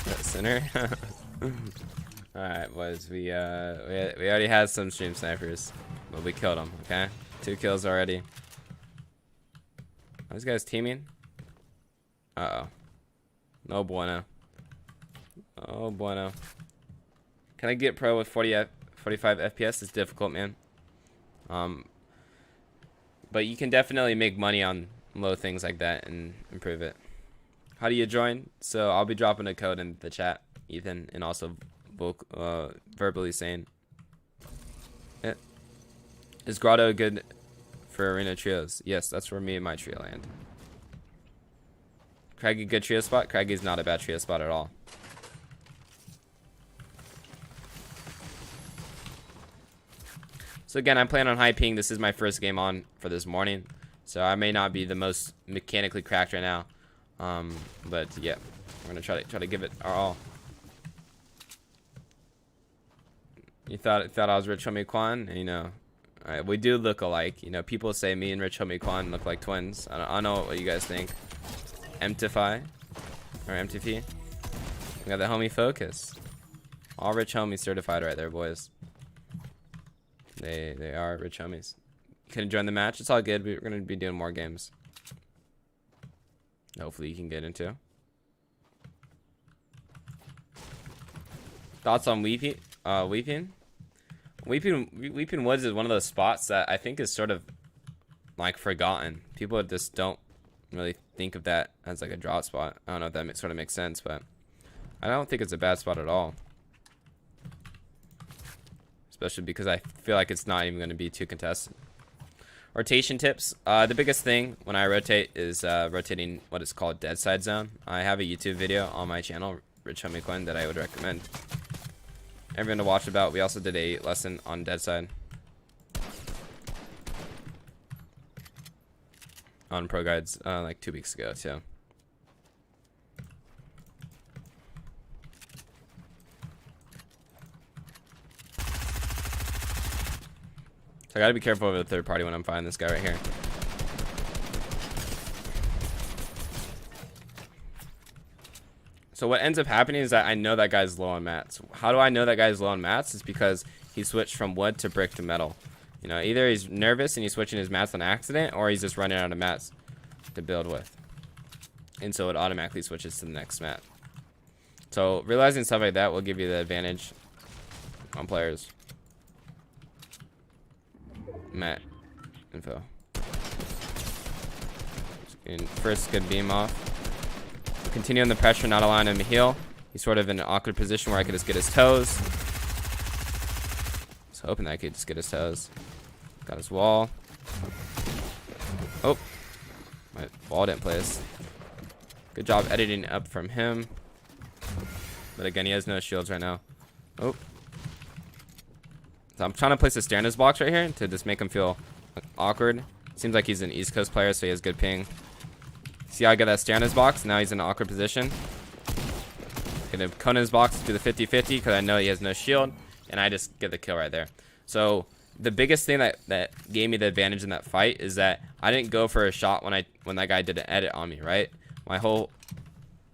That center. All right, boys. We already had some stream snipers, but we killed them. Okay, 2 kills already. Are these guys teaming? Uh-oh. No bueno. Oh bueno. Can I get pro with 45 FPS? It's difficult, man. But you can definitely make money on low things like that and improve it. How do you join? So I'll be dropping a code in the chat, Ethan, and also verbally saying it. Is Grotto good for arena trios? Yes, that's where me and my trio land. Craggy, good trio spot? Craggy's not a bad trio spot at all. So again, I'm playing on high ping. This is my first game on for this morning, so I may not be the most mechanically cracked right now. But yeah, we're gonna try to give it our all. You thought I was RichHomieQuinn? You know, we do look alike. You know, people say me and RichHomieQuinn look like twins. I don't know what you guys think. Mtify or MTP. We got the homie focus. All rich homies certified right there, boys. They are rich homies. You couldn't join the match. It's all good. We're gonna be doing more games. Hopefully you can get into. Thoughts on Weeping? Weeping Woods is one of those spots that I think is sort of like forgotten. People just don't really think of that as like a drop spot. I don't know if that sort of makes sense, but I don't think it's a bad spot at all. Especially because I feel like it's not even going to be too contested. Rotation tips. The biggest thing when I rotate is rotating what is called dead side zone. I have a YouTube video on my channel, RichHomieQuinn, that I would recommend everyone to watch about. We also did a lesson on dead side on ProGuides like 2 weeks ago too. I gotta be careful of the third party when I'm fighting this guy right here. So what ends up happening is that I know that guy's low on mats. How do I know that guy's low on mats? It's because he switched from wood to brick to metal. You know, either he's nervous and he's switching his mats on accident, or he's just running out of mats to build with. And so it automatically switches to the next mat. So realizing stuff like that will give you the advantage on players. Mat info. First good beam off. Continue on the pressure, not allowing him to heal. He's sort of in an awkward position where I could just get his toes. I was hoping that I could just get his toes. Got his wall. Oh, my wall didn't place. Good job editing up from him. But again, he has no shields right now. Oh. So I'm trying to place a stair in his box right here to just make him feel awkward. Seems like he's an East Coast player, so he has good ping. See how I got that stair in his box? Now he's in an awkward position. Gonna cone in his box to the 50-50 because I know he has no shield, and I just get the kill right there. So the biggest thing that gave me the advantage in that fight is that I didn't go for a shot when that guy did an edit on me, right? My whole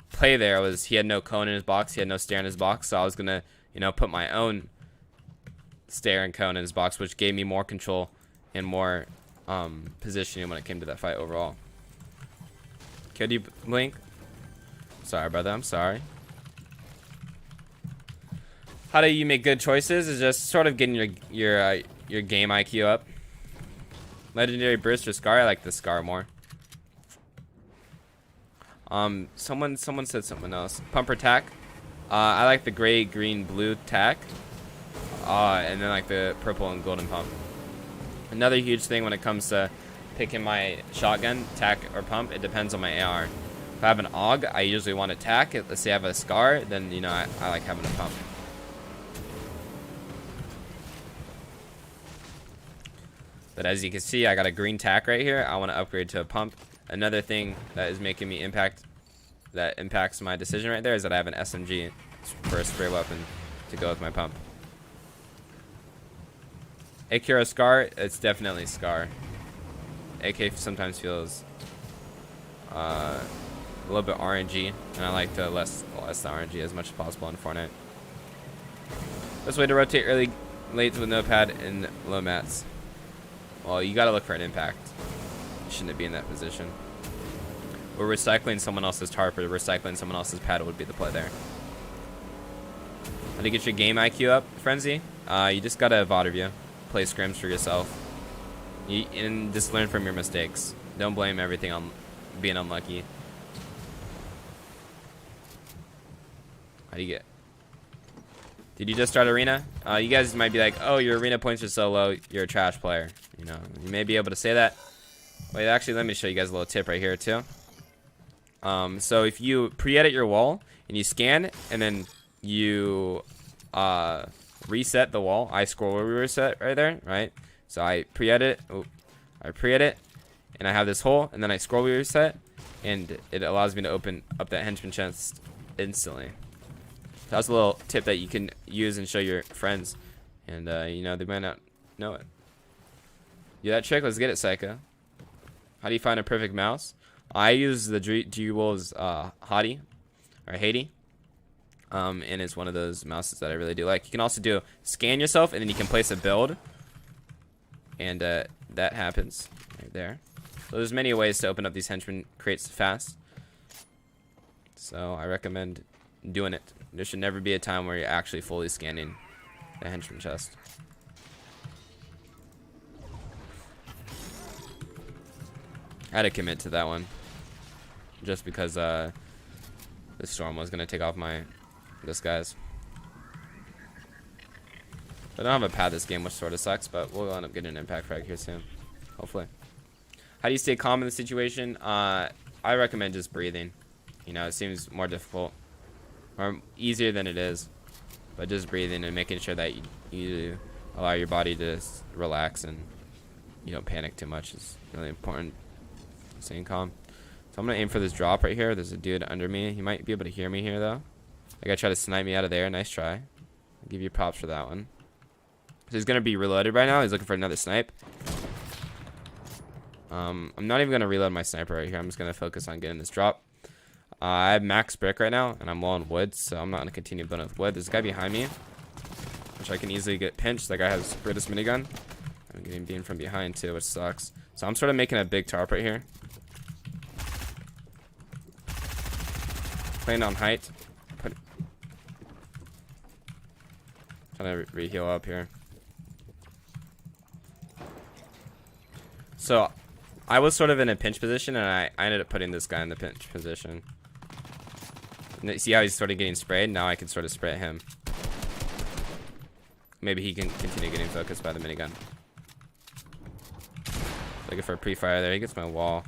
play there was he had no cone in his box, he had no stair in his box, so I was gonna, you know, put my own stair and cone in his box, which gave me more control and more positioning when it came to that fight overall. Could you blink? Sorry, brother. I'm sorry. How do you make good choices? Is just sort of getting your game IQ up. Legendary burst or scar? I like the scar more. Someone said something else. Pumper tack. I like the gray, green, blue tack. And then like the purple and golden pump. Another huge thing when it comes to picking my shotgun, tack or pump, it depends on my AR. If I have an AUG, I usually want to tack. Let's say I have a scar, then you know I like having a pump. But as you can see, I got a green tack right here. I want to upgrade to a pump. Another thing that is making me impacts my decision right there is that I have an SMG for a spray weapon to go with my pump. AK or scar? It's definitely scar. AK sometimes feels a little bit RNG, and I like to less the RNG as much as possible in Fortnite. Best way to rotate early late with no pad and low mats. Well, you gotta look for an impact. You shouldn't be in that position. Or recycling someone else's tarp or recycling someone else's pad would be the play there. How to get your game IQ up, Frenzy? You just gotta VOD review. Play scrims for yourself. And just learn from your mistakes. Don't blame everything on being unlucky. How do you get? Did you just start arena? You guys might be like, oh, your arena points are so low, you're a trash player. You know, you may be able to say that. Wait, actually, let me show you guys a little tip right here too. So if you pre-edit your wall and you scan and then you reset the wall, I scroll reset right there, right? So I pre-edit, and I have this hole, and then I scroll reset, and it allows me to open up that henchman chest instantly. So that's a little tip that you can use and show your friends, and you know, they might not know it. Yeah, that trick. Let's get it, Psycho. How do you find a perfect mouse? I use the G-Wolves Hottie or Haiti. And it's one of those mouses that I really do like. You can also do scan yourself, and then you can place a build, and that happens right there. So there's many ways to open up these henchman crates fast. So I recommend doing it. There should never be a time where you're actually fully scanning the henchman chest. I had to commit to that one, just because the storm was gonna take off my disguise. I don't have a pad this game, which sort of sucks, but we'll end up getting an impact frag here soon, hopefully. How do you stay calm in the situation? I recommend just breathing. You know, it seems more difficult or easier than it is, but just breathing and making sure that you allow your body to relax and you don't panic too much is really important. Staying calm. So I'm gonna aim for this drop right here. There's a dude under me. He might be able to hear me here though. I gotta try to snipe me out of there. Nice try. I'll give you props for that one. So he's gonna be reloaded right now. He's looking for another snipe. I'm not even gonna reload my sniper right here. I'm just gonna focus on getting this drop. I have max brick right now, and I'm low on wood, so I'm not gonna continue building with wood. There's a guy behind me, which I can easily get pinched. That guy has British minigun. I'm getting beamed from behind too, which sucks. So I'm sort of making a big tarp right here. Playing on height. Trying to re-heal up here. So I was sort of in a pinch position, and I ended up putting this guy in the pinch position. And see how he's sort of getting sprayed? Now I can sort of spray him. Maybe he can continue getting focused by the minigun. Looking for a pre-fire there. He gets my wall.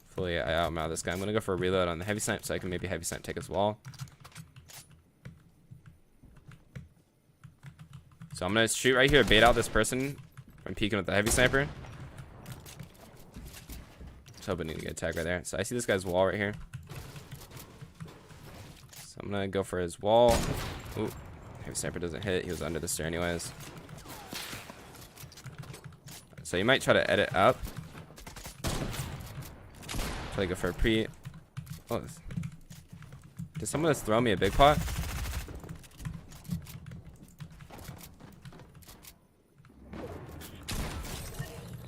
Hopefully I outmount this guy. I'm gonna go for a reload on the heavy snipe so I can maybe heavy snipe take his wall. So I'm gonna shoot right here, bait out this person. I'm peeking with the heavy sniper. Just hoping to get a tag right there. So I see this guy's wall right here. So I'm gonna go for his wall. Ooh, heavy sniper doesn't hit. He was under the stair anyways. So you might try to edit up. Try to go for a pre. Oh, did someone just throw me a big pot?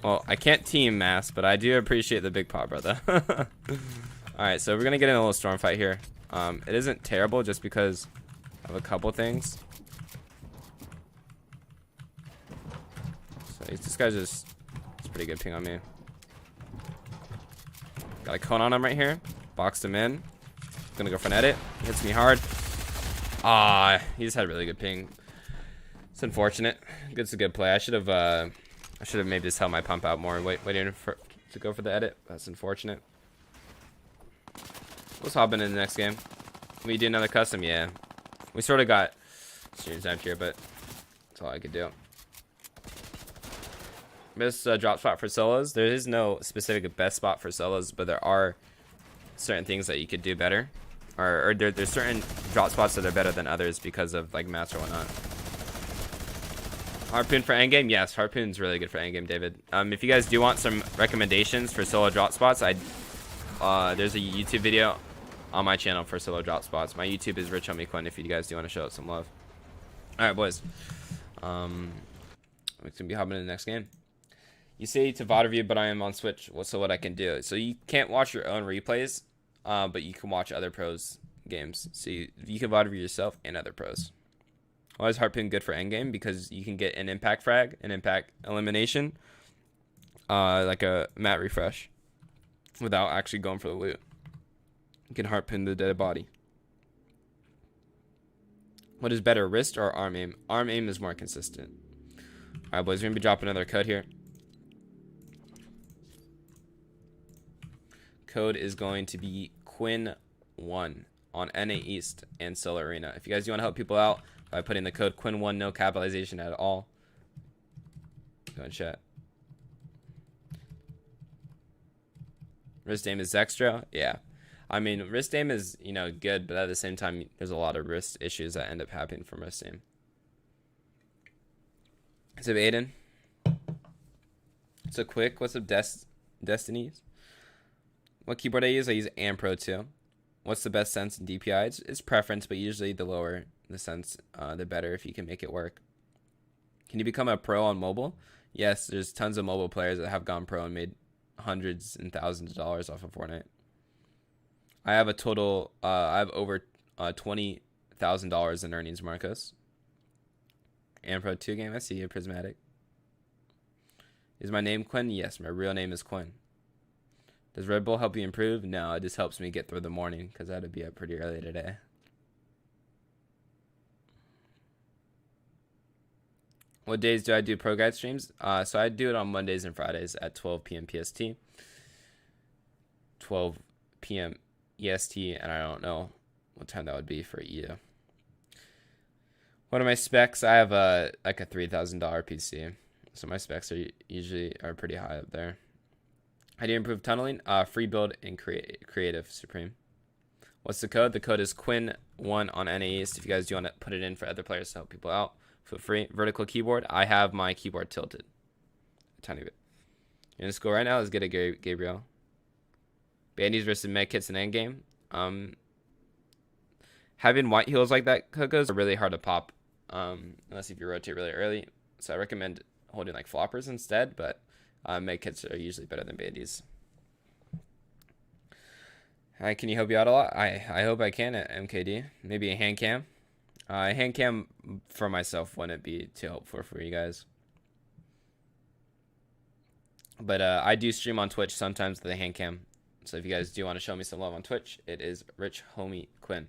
Well, I can't team mass, but I do appreciate the big pot, brother. Alright, so we're going to get in a little storm fight here. It isn't terrible just because of a couple things. So this guy's just... It's pretty good ping on me. Got a cone on him right here. Boxed him in. Gonna go for an edit. Hits me hard. Ah, he just had a really good ping. It's unfortunate. It's a good play. I should have maybe just held my pump out more and waiting to go for the edit. That's unfortunate. Let's hop into the next game. We do another custom, yeah. We sort of got streams out here, but that's all I could do. This drop spot for solos. There is no specific best spot for solos, but there are certain things that you could do better, or there's certain drop spots that are better than others because of like mats or whatnot. Harpoon for endgame, yes, Harpoon's really good for endgame, David. If you guys do want some recommendations for solo drop spots, there's a YouTube video on my channel for solo drop spots. My YouTube is RichHomieQuinn if you guys do want to show it some love. All right, boys. We're gonna be hopping in the next game. You say to VOD review, but I am on Switch. So what I can do? So you can't watch your own replays, but you can watch other pros games. So you can VOD review yourself and other pros. Why is Harpoon good for endgame? Because you can get an impact frag, an impact elimination, like a mat refresh, without actually going for the loot. You can Harpoon the dead body. What is better, wrist or arm aim? Arm aim is more consistent. All right, boys, we're gonna be dropping another code here. Code is going to be Quinn1 on NA East and Solar Arena. If you guys do want to help people out by putting the code Quinn1, no capitalization at all, go and chat. Wrist aim is extra, yeah. I mean, wrist aim is, you know, good, but at the same time, there's a lot of wrist issues that end up happening from wrist aim. What's up, Aiden? What's up, Quick? What's up, Destinies? What keyboard I use? I use Pro 2. What's the best sense in DPI? It's preference, but usually the lower the sense, the better if you can make it work. Can you become a pro on mobile? Yes, there's tons of mobile players that have gone pro and made hundreds and thousands of dollars off of Fortnite. I have a total, I have over $20,000 in earnings, Marcos. Pro 2 game, I see you, Prismatic. Is my name Quinn? Yes, my real name is Quinn. Does Red Bull help you improve? No, it just helps me get through the morning because I had to be up pretty early today. What days do I do ProGuides streams? So I do it on Mondays and Fridays at 12 p.m. PST, 12 p.m. EST, and I don't know what time that would be for you. What are my specs? I have like a $3,000 PC, so my specs are usually pretty high up there. How do you improve tunneling? Free build and creative supreme. What's the code? The code is Quinn1 on NA East. If you guys do want to put it in for other players to help people out, feel free. Vertical keyboard. I have my keyboard tilted a tiny bit. In the school right now, let's get a Gabriel. Bandies versus medkits in endgame. Having white heals like that, Cocos, are really hard to pop, unless if you rotate really early. So I recommend holding like floppers instead, but medkits are usually better than bandies. Hi, can you help you out a lot? I hope I can at MKD. Maybe a hand cam. Hand cam for myself wouldn't be too helpful for you guys. But I do stream on Twitch sometimes with the hand cam. So if you guys do want to show me some love on Twitch, it is RichHomieQuinn.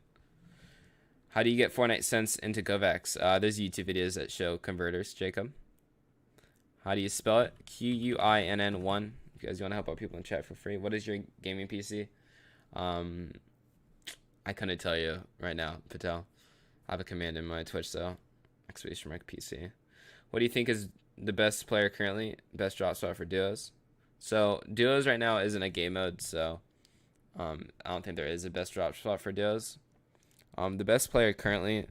How do you get Fortnite sense into Govex? There's YouTube videos that show converters, Jacob. How do you spell it? Quinn1. If you guys want to help out people in chat for free. What is your gaming PC? I couldn't tell you right now, Patel. I have a command in my Twitch, though. Exclamation mark PC. What do you think is the best player currently? Best drop spot for duos? So, duos right now isn't a game mode, so I don't think there is a best drop spot for duos. The best player currently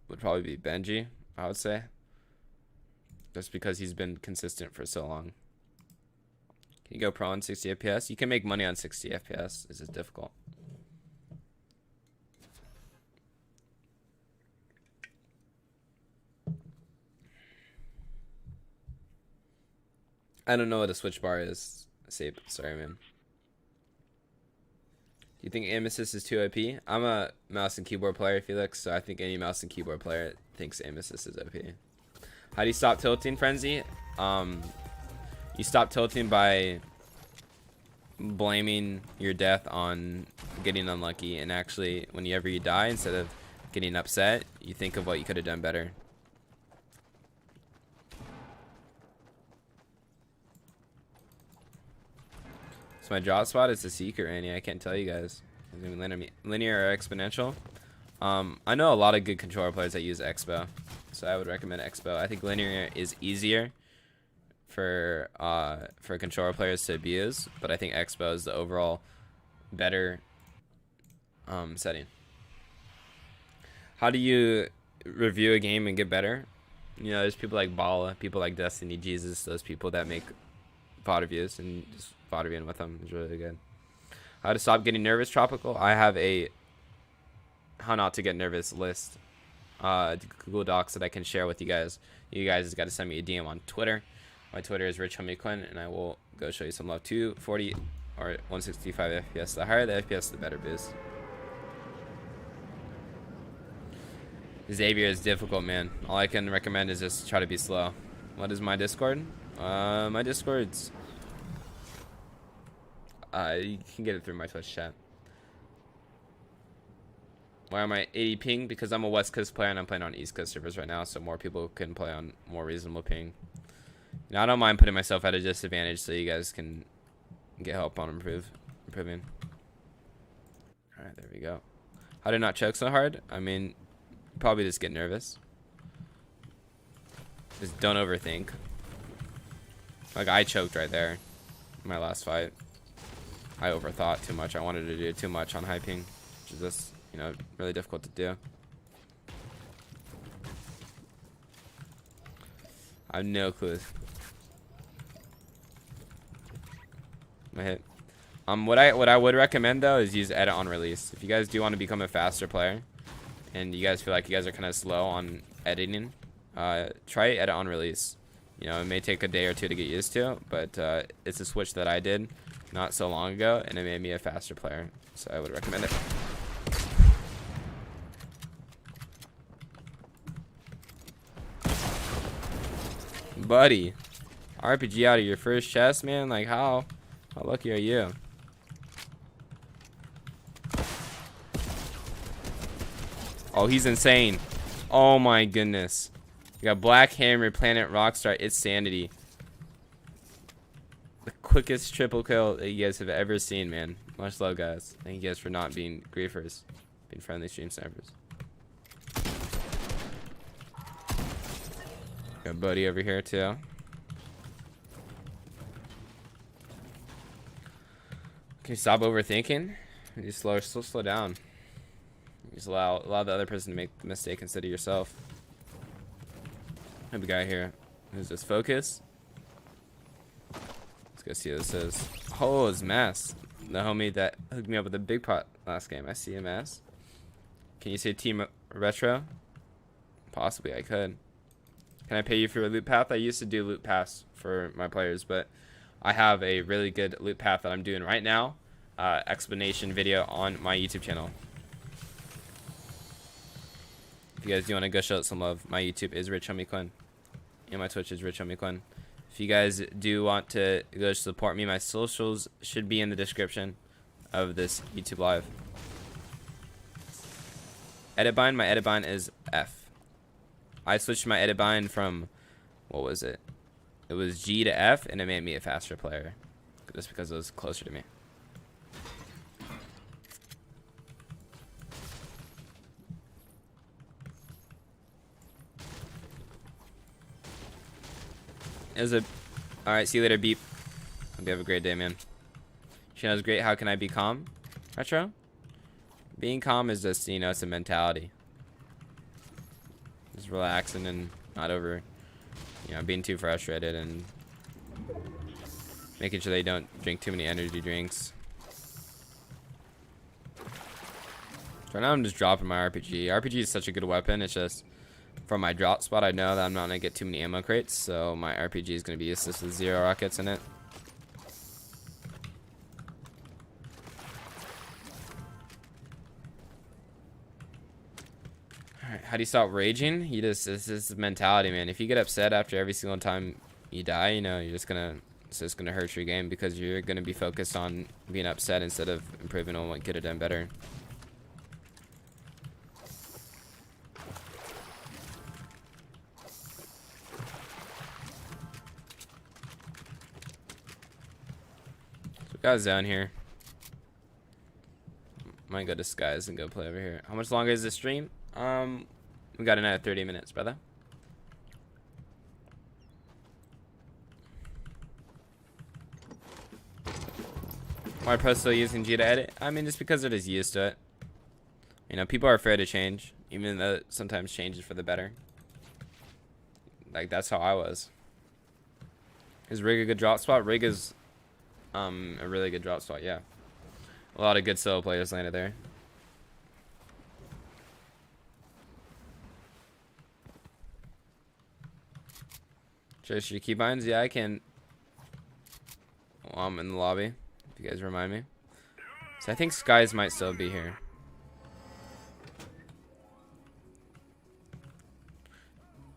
would probably be Benji, I would say. Just because he's been consistent for so long. Can you go pro on 60 FPS? You can make money on 60 FPS. It's just difficult. I don't know what a switch bar is. Sorry, man. Do you think aim assist is too OP? I'm a mouse and keyboard player, Felix, so I think any mouse and keyboard player thinks aim assist is OP. How do you stop tilting, Frenzy? You stop tilting by blaming your death on getting unlucky, and actually, whenever you die, instead of getting upset, you think of what you could have done better. So my drop spot is a secret, Annie. I can't tell you guys. Is it linear or exponential? I know a lot of good controller players that use Expo, so I would recommend Expo. I think linear is easier for controller players to abuse, but I think Expo is the overall better setting. How do you review a game and get better? You know, there's people like Bala, people like Destiny Jesus, those people that make VOD reviews, and just VOD reviewing with them is really good. How to stop getting nervous, Tropical? I have a how not to get nervous list, Google Docs that I can share with you guys. You guys just got to send me a DM on Twitter. My Twitter is RichHomieQuinn, and I will go show you some love. 240 or 165 FPS. The higher the FPS, the better boost. Xavier is difficult, man. All I can recommend is just try to be slow. What is my Discord? My Discord's you can get it through my Twitch chat. Why am I 80 ping? Because I'm a West Coast player and I'm playing on East Coast servers right now, so more people can play on more reasonable ping. Now, I don't mind putting myself at a disadvantage so you guys can get help on improving. Alright, there we go. How to not choke so hard? I mean, probably just get nervous. Just don't overthink. Like, I choked right there in my last fight. I overthought too much. I wanted to do too much on high ping, which is just, you know, really difficult to do. I have no clue. My hit. What I would recommend though is use edit on release. If you guys do want to become a faster player, and you guys feel like you guys are kind of slow on editing, try edit on release. You know, it may take a day or two to get used to, but it's a switch that I did not so long ago, and it made me a faster player. So I would recommend it. Buddy, RPG out of your first chest, man. Like, how lucky are you? Oh, he's insane. Oh my goodness. You got Black Hammer, Planet Rockstar. It's sanity. The quickest triple kill that you guys have ever seen, man. Much love, guys. Thank you guys for not being griefers, being friendly stream snipers. Got Buddy over here too. Can you stop overthinking? You slow down. You just allow the other person to make the mistake instead of yourself. I have a guy here who's just focus. Let's go see what this is. Oh, it's Mass. The homie that hooked me up with a big pot last game. I see him, Mass. Can you say Team Retro? Possibly, I could. Can I pay you for a loot path? I used to do loot paths for my players, but I have a really good loot path that I'm doing right now. Explanation video on my YouTube channel. If you guys do want to go show some love, my YouTube is RichHomieQuinn, and my Twitch is RichHomieQuinn. If you guys do want to go support me, my socials should be in the description of this YouTube live. Edit bind, my edit bind is F. I switched my edit bind from, what was it? It was G to F, and it made me a faster player, just because it was closer to me. Alright, see you later, Beep. Hope you have a great day, man. Shino's great. How can I be calm? Retro? Being calm is just, you know, it's a mentality. Just relaxing and not over, you know, being too frustrated, and making sure they don't drink too many energy drinks. Right now I'm just dropping my RPG. RPG is such a good weapon. It's just from my drop spot, I know that I'm not gonna get too many ammo crates, so my RPG is gonna be useless with 0 rockets in it. Alright, how do you stop raging? You just, this is the mentality, man. If you get upset after every single time you die, you know, it's just gonna hurt your game because you're gonna be focused on being upset instead of improving on what could have done better. Guys down here. Might go disguise and go play over here. How much longer is this stream? We got another 30 minutes, brother. Why pro still using G to edit? I mean, just because they're just used to it. You know, people are afraid to change, even though sometimes change is for the better. Like, that's how I was. Is Rig a good drop spot? Rig is a really good drop spot, yeah. A lot of good solo players landed there. Trace your keybinds? Yeah, I can. Well, I'm in the lobby, if you guys remind me. So I think Skies might still be here.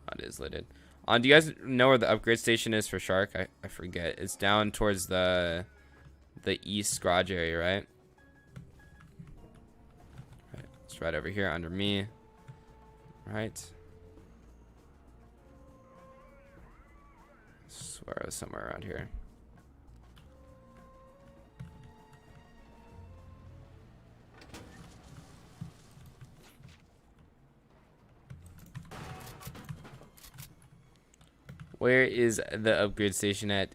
Oh, it is lidded. Do you guys know where the upgrade station is for Shark? I forget. It's down towards the east garage area, right? It's right over here under me. Right. I swear it was somewhere around here. Where is the upgrade station at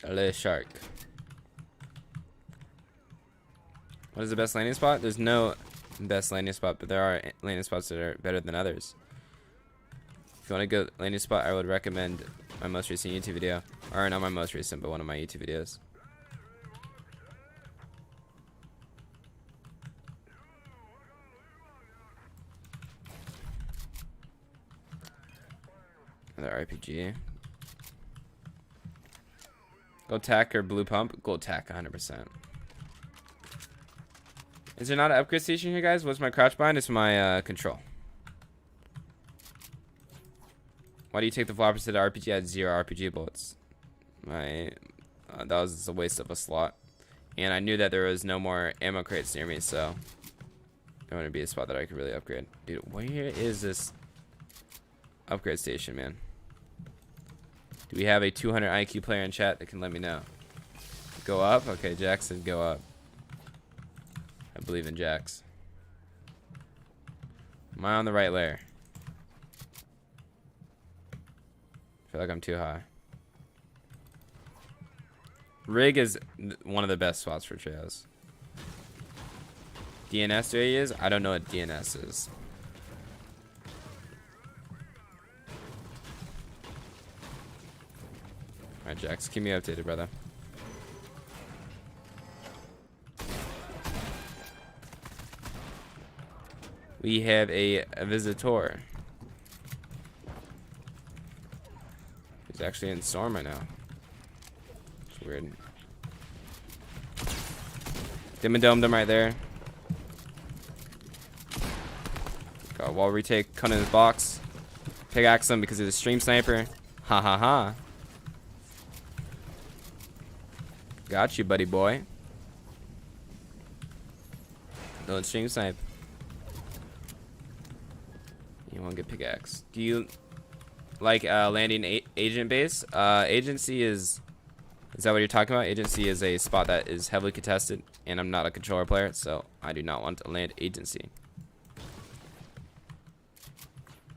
Le Shark? What is the best landing spot? There's no best landing spot, but there are landing spots that are better than others. If you want to go landing spot, I would recommend my most recent YouTube video. Or not my most recent, but one of my YouTube videos. Another RPG. Gold tack or blue pump? Gold tack, 100%. Is there not an upgrade station here, guys? What's my crouch bind? It's my control. Why do you take the flopper to the RPG? I had 0 RPG bullets. That was a waste of a slot. And I knew that there was no more ammo crates near me, so there wouldn't be a spot that I could really upgrade. Dude, where is this upgrade station, man? Do we have a 200 IQ player in chat that can let me know? Go up? Okay, Jackson, go up. I believe in Jax. Am I on the right layer? I feel like I'm too high. Rig is one of the best spots for trios. DNS there he is? I don't know what DNS is. Alright, Jax, keep me updated, brother. We have a visitor. He's actually in storm right now. It's weird. Dim and domed him right there. Got wall retake, cut in his box. Pickaxe him because he's a stream sniper. Ha ha ha. Got you, buddy boy. Don't stream snipe. You won't get pickaxe. Do you like landing agent base? Agency is that what you're talking about? Agency is a spot that is heavily contested, and I'm not a controller player, so I do not want to land agency.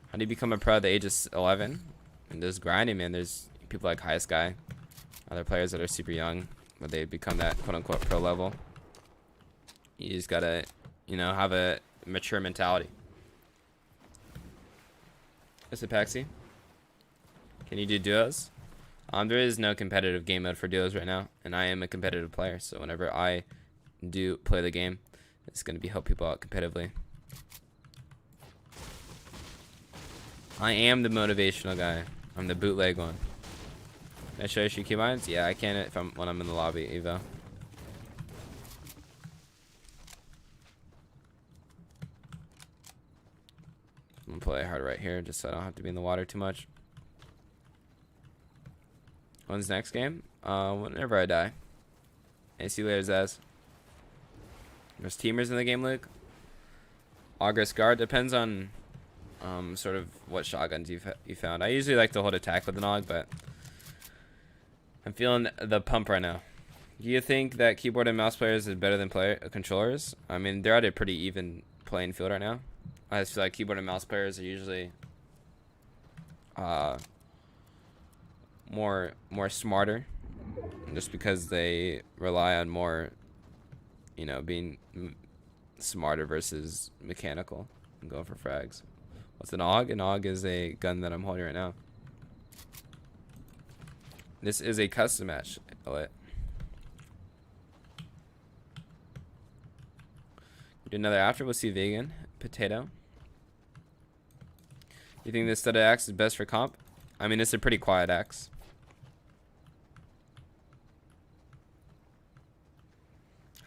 How do you become a pro at the age of 11? And just grinding, man. There's people like Highest Guy, other players that are super young, but they become that quote-unquote pro level. You just gotta, you know, have a mature mentality. What's it, Paxi? Can you do duos? There is no competitive game mode for duos right now, and I am a competitive player, so whenever I do play the game, it's going to be help people out competitively. I am the motivational guy. I'm the bootleg one. Can I show you keybinds? Yeah, I can if when I'm in the lobby, Evo. I'm gonna play hard right here just so I don't have to be in the water too much. When's next game? Whenever I die. Hey, see you later, Zaz. There's teamers in the game, Luke. August guard depends on sort of what shotguns you found. I usually like to hold attack with an AUG, but I'm feeling the pump right now. Do you think that keyboard and mouse players is better than controllers? I mean, they're at a pretty even playing field right now. I just feel like keyboard and mouse players are usually more smarter, just because they rely on more, you know, being smarter versus mechanical and going for frags. What's an AUG? An AUG is a gun that I'm holding right now. This is a custom match. Do another after. We'll see vegan potato. You think this studded axe is best for comp? I mean, it's a pretty quiet axe.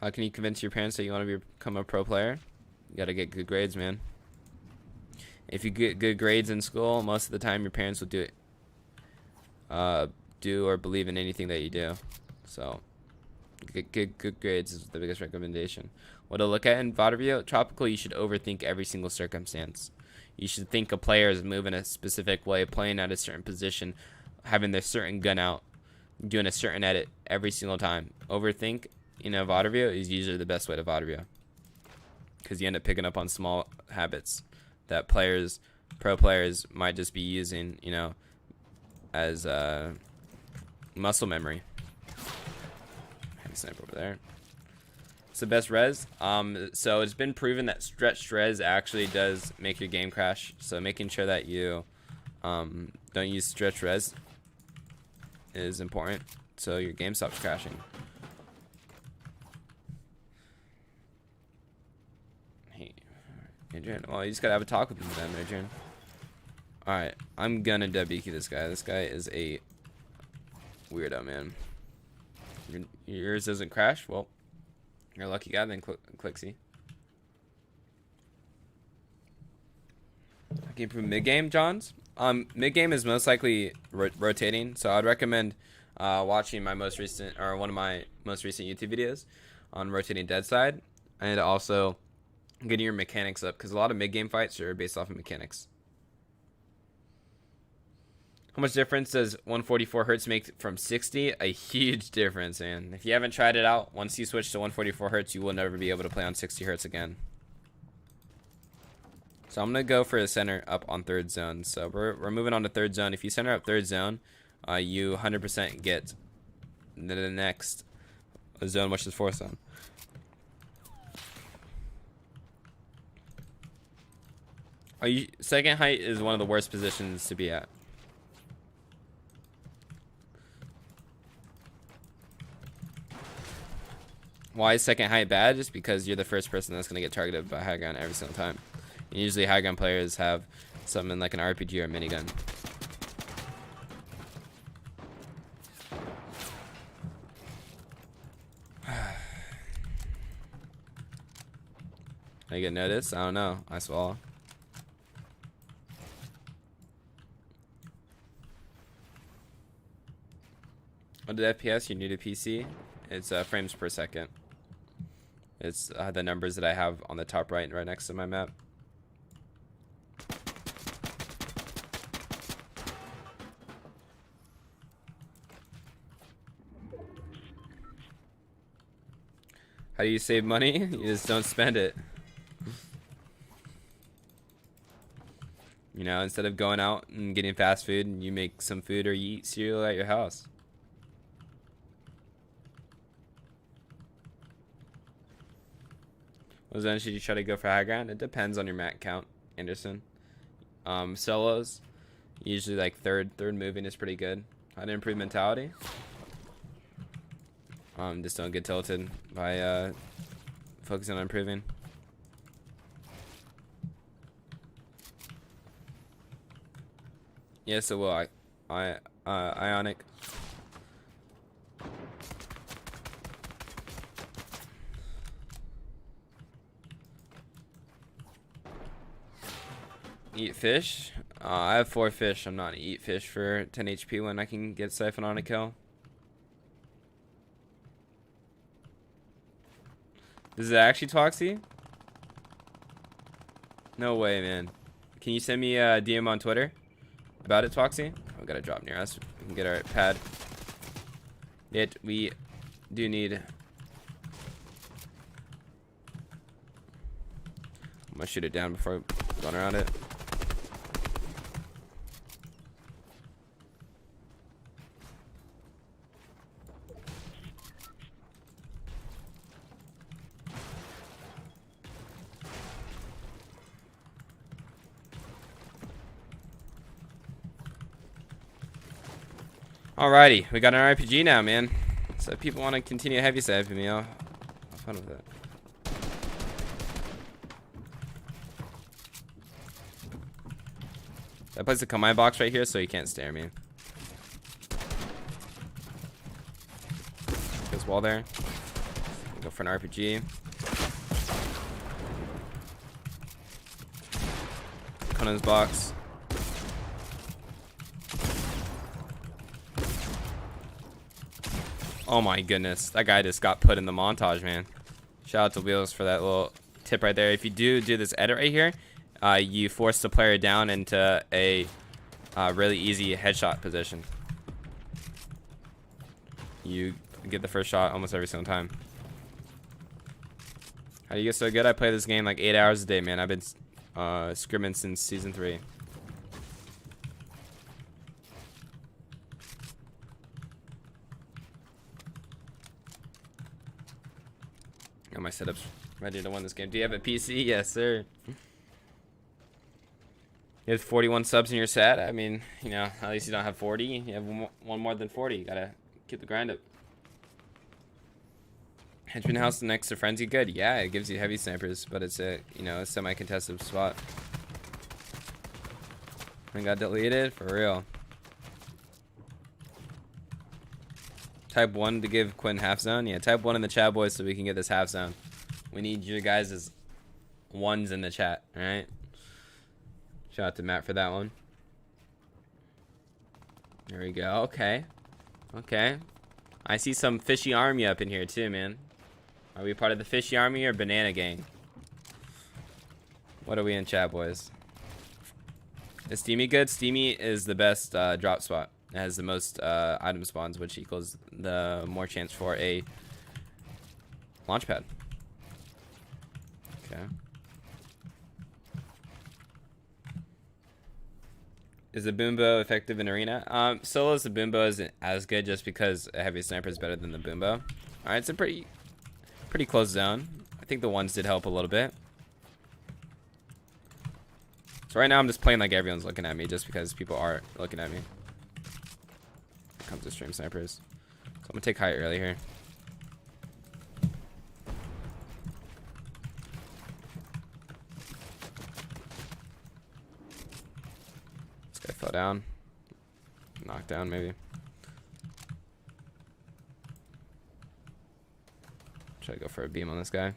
How can you convince your parents that you want to become a pro player? You gotta get good grades, man. If you get good grades in school, most of the time your parents will do or believe in anything that you do. So, get good grades is the biggest recommendation. What to look at in Vaudeville? Tropical, you should overthink every single circumstance. You should think a player is moving a specific way, playing at a certain position, having their certain gun out, doing a certain edit every single time. Overthink, you know, Vaudeville is usually the best way to Vaudeville, because you end up picking up on small habits that pro players might just be using, you know, as muscle memory. Heavy sniper over there. It's the best res. So it's been proven that stretched res actually does make your game crash. So making sure that you don't use stretched res is important, so your game stops crashing. Hey, Adrian. Well, you just gotta have a talk with him then, Adrian. Alright, I'm gonna WQ this guy. This guy is a weirdo, man. Yours doesn't crash? Well, you're a lucky guy then, Clixy. I can improve mid-game, Johns. Mid-game is most likely rotating, so I'd recommend watching my most recent, or one of my most recent YouTube videos on rotating dead side, and also getting your mechanics up, because a lot of mid-game fights are based off of mechanics. How much difference does 144 hertz make from 60? A huge difference, man. If you haven't tried it out, once you switch to 144 hertz, you will never be able to play on 60 hertz again. So I'm going to go for a center up on third zone. So we're moving on to third zone. If you center up third zone, you 100% get the next zone, which is fourth zone. Second height is one of the worst positions to be at. Why is second height bad? Just because you're the first person that's going to get targeted by high ground every single time. And usually high ground players have something like an RPG or a minigun. I get noticed? I don't know. I swallow. What did FPS? You need a PC? It's frames per second. It's the numbers that I have on the top right next to my map. How do you save money? You just don't spend it. You know, instead of going out and getting fast food, you make some food or you eat cereal at your house. What zone should you try to go for high ground? It depends on your mat count, Anderson. Solos, usually like third moving is pretty good. How to improve mentality? Just don't get tilted by focusing on improving. Yes, it will. Ionic. Eat fish? I have 4 fish. I'm not gonna eat fish for 10 HP when I can get Siphon on a kill. Is it actually Toxie? No way, man. Can you send me a DM on Twitter about it, Toxie? Oh, gotta drop near us. We can get our pad. We do need. I'm gonna shoot it down before I run around it. Alrighty, we got an RPG now, man. So if people want to continue heavy sniping me, I'll have fun with it. I place a combine box right here so he can't stare me. This wall there. Go for an RPG. Conan's box. Oh my goodness, that guy just got put in the montage, man. Shout out to Wheels for that little tip right there. If you do this edit right here, you force the player down into a really easy headshot position. You get the first shot almost every single time. How do you get so good? I play this game like 8 hours a day, man. I've been scrimming since season 3. Got my setups ready to win this game. Do you have a PC? Yes, sir. You have 41 subs in your set. I mean, you know, at least you don't have 40. You have one more than 40. You gotta keep the grind up. Henchman House next to Frenzy, good. Yeah, it gives you heavy snipers, but it's a, you know, a semi-contested spot. And got deleted for real. Type 1 to give Quinn half zone. Yeah, type 1 in the chat, boys, so we can get this half zone. We need your guys' ones in the chat, alright? Shout out to Matt for that one. There we go. Okay. Okay. I see some fishy army up in here too, man. Are we part of the fishy army or banana gang? What are we in chat, boys? Is Steamy good? Steamy is the best drop spot. It has the most item spawns, which equals the more chance for a launch pad. Okay. Is the Boombo effective in arena? Solo's the Boombo isn't as good just because a heavy sniper is better than the Boombo. Alright, it's a pretty close zone. I think the ones did help a little bit. So right now I'm just playing like everyone's looking at me just because people are looking at me. Comes to stream snipers. So I'm gonna take height early here. This guy fell down. Knocked down maybe. Try to go for a beam on this guy.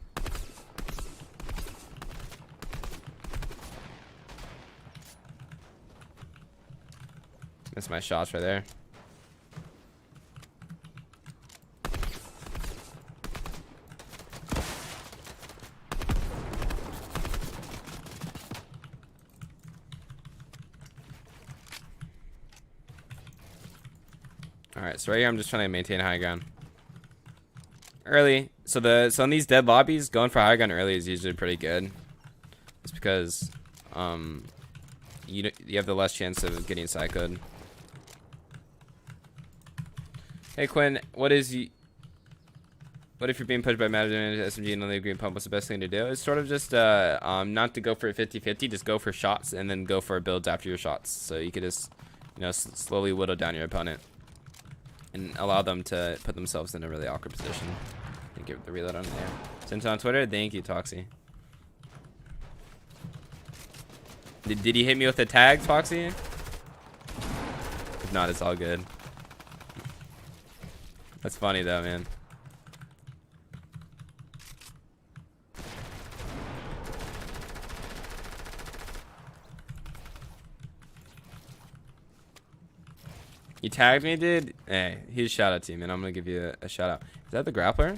Missed my shots right there. Alright, so right here I'm just trying to maintain high ground. Early. So on these dead lobbies, going for high ground early is usually pretty good. It's because you have the less chance of getting psychoed. Hey Quinn, what if you're being pushed by Madden SMG and only green pump? What's the best thing to do? It's sort of just not to go for a 50-50, just go for shots and then go for builds after your shots. So you could just, you know, slowly whittle down your opponent and allow them to put themselves in a really awkward position. And give the reload on there. Sent on Twitter. Thank you, Toxie. Did he hit me with a tag, Foxy? If not, it's all good. That's funny though, man. You tagged me, dude? Hey, huge shout out to you, man. I'm gonna give you a shout out. Is that the grappler?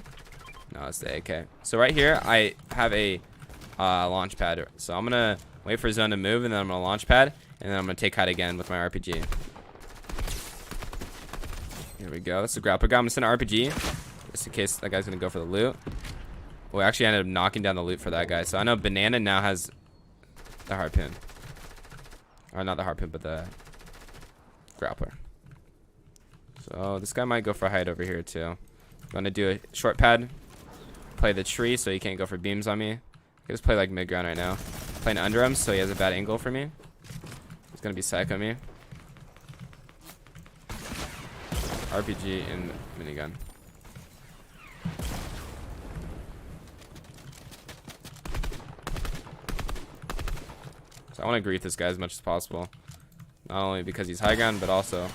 No, it's the AK. So right here, I have a launch pad. So I'm gonna wait for zone to move, and then I'm gonna launch pad, and then I'm gonna take height again with my RPG. Here we go. That's the grappler guy. I'm gonna send an RPG, just in case that guy's gonna go for the loot. Well, I actually ended up knocking down the loot for that guy. So I know Banana now has the harpoon. Or not the harpoon, but the grappler. So this guy might go for height over here too. I'm gonna do a short pad, play the tree so he can't go for beams on me. I just play like mid ground right now. Playing under him so he has a bad angle for me. He's gonna be psycho me. RPG and minigun. So I want to agree with this guy as much as possible. Not only because he's high ground, but also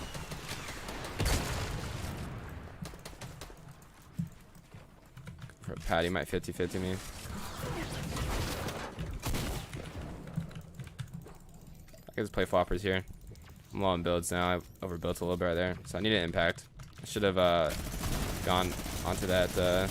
for a pad, he might 50-50 me. I can just play floppers here. I'm low on builds now. I've overbuilt a little bit right there. So I need an impact. I should have gone onto that.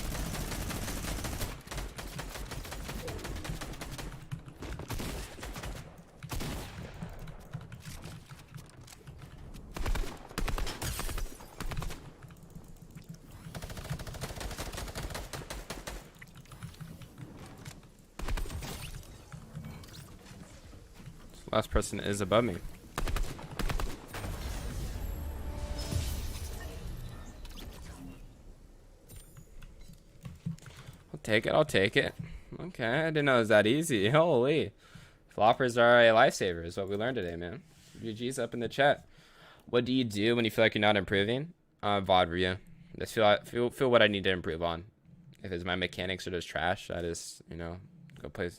Last person is above me. I'll take it. I'll take it. Okay, I didn't know it was that easy. Holy. Floppers are a lifesaver is what we learned today, man. GG's up in the chat. What do you do when you feel like you're not improving? VOD review. Just feel what I need to improve on. If it's my mechanics are just trash, I just, you know, go play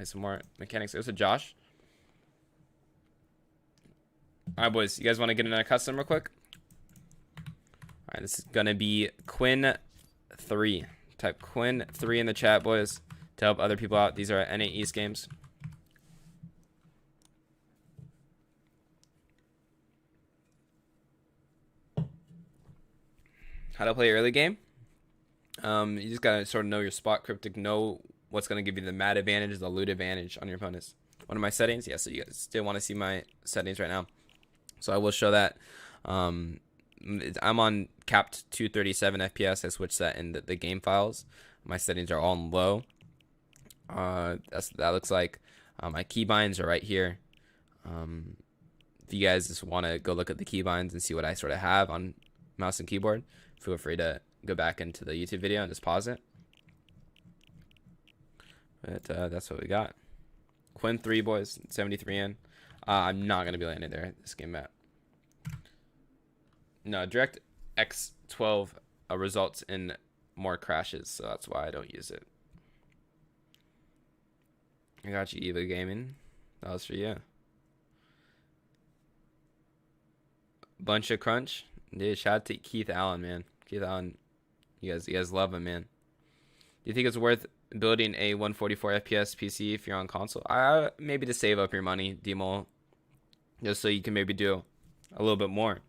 some more mechanics. It was a Josh. Alright, boys, you guys want to get in a custom real quick? Alright, this is gonna be Quinn 3. Type Quinn 3 in the chat, boys, to help other people out. These are NA East games. How to play early game? You just gotta sort of know your spot, cryptic, know what's gonna give you the mat advantage, the loot advantage on your opponents. One of my settings, yeah. So you guys still want to see my settings right now? So I will show that. I'm on capped 237 FPS. I switched that in the game files. My settings are all on low. That looks like my keybinds are right here. If you guys just want to go look at the keybinds and see what I sort of have on mouse and keyboard, feel free to go back into the YouTube video and just pause it. But that's what we got. Quinn 3, boys, 73 in. I'm not going to be landing there this game map. No, direct X12 results in more crashes, so that's why I don't use it. I got you, Eva Gaming. That was for you. Bunch of crunch. Dude, shout out to Keith Allen, man. Keith Allen, you guys love him, man. Do you think it's worth building a 144 FPS PC if you're on console? Maybe to save up your money, Demo, just so you can maybe do a little bit more.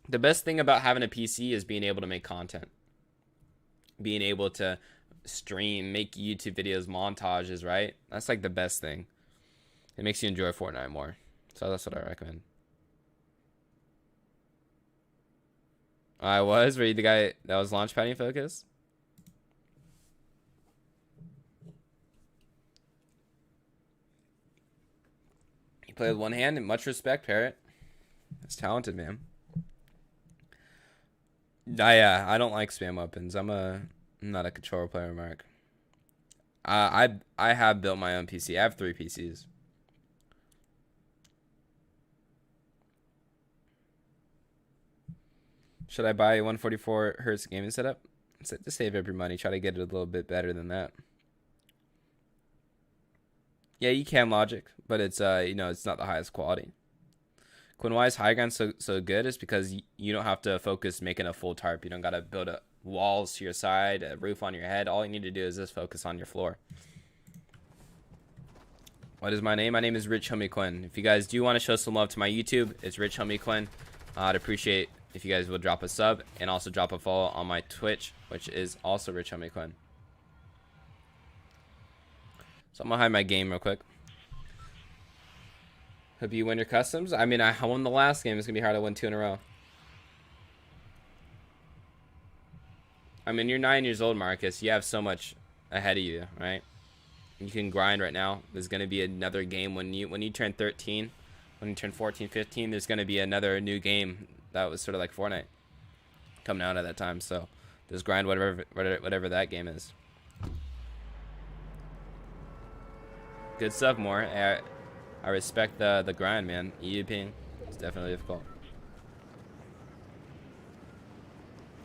The best thing about having a PC is being able to make content, being able to stream, make YouTube videos, montages, right? That's like the best thing. It makes you enjoy Fortnite more. So that's what I recommend. Were you the guy that was launch padding focus? You play with one hand, and much respect, Parrot. That's talented, man. I don't like spam weapons. I'm not a controller player, Mark. I have built my own PC. I have 3 PCs. Should I buy a 144 hertz gaming setup? To save up your money, try to get it a little bit better than that. Yeah, you can Logic, but it's you know, it's not the highest quality. Quinn, why is high ground so good? Is because you don't have to focus making a full tarp. You don't gotta build walls to your side, a roof on your head. All you need to do is just focus on your floor. What is my name? My name is RichHomieQuinn. If you guys do want to show some love to my YouTube, it's RichHomieQuinn. I'd appreciate if you guys would drop a sub and also drop a follow on my Twitch, which is also RichHomieQuinn. So I'm gonna hide my game real quick. Hope you win your customs. I mean, I won the last game. It's gonna be hard to win 2 in a row. I mean, you're 9 years old, Marcus. You have so much ahead of you, right? You can grind right now. There's gonna be another game when you turn 13, when you turn 14, 15. There's gonna be another new game that was sort of like Fortnite coming out at that time. So just grind whatever that game is. Good stuff, more. I respect the grind, man. EUPing is definitely difficult.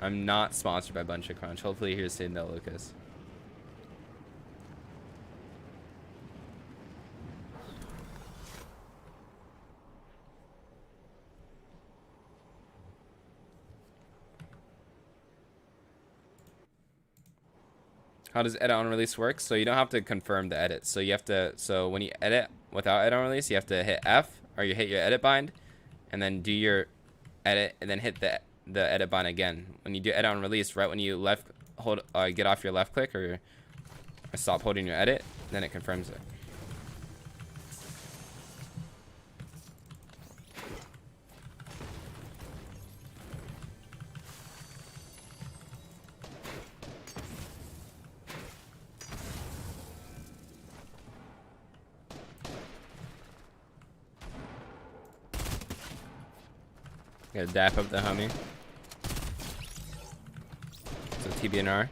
I'm not sponsored by Bunch of Crunch. Hopefully here's saying no, Lucas. How does edit on release work? So you don't have to confirm the edit. So you have to, so when you edit without edit on release, you have to hit F, or you hit your edit bind and then do your edit and then hit the edit bind again. When you do edit on release, right when you get off your left click or stop holding your edit, then it confirms it. Gotta dap up the homie. So TBNR.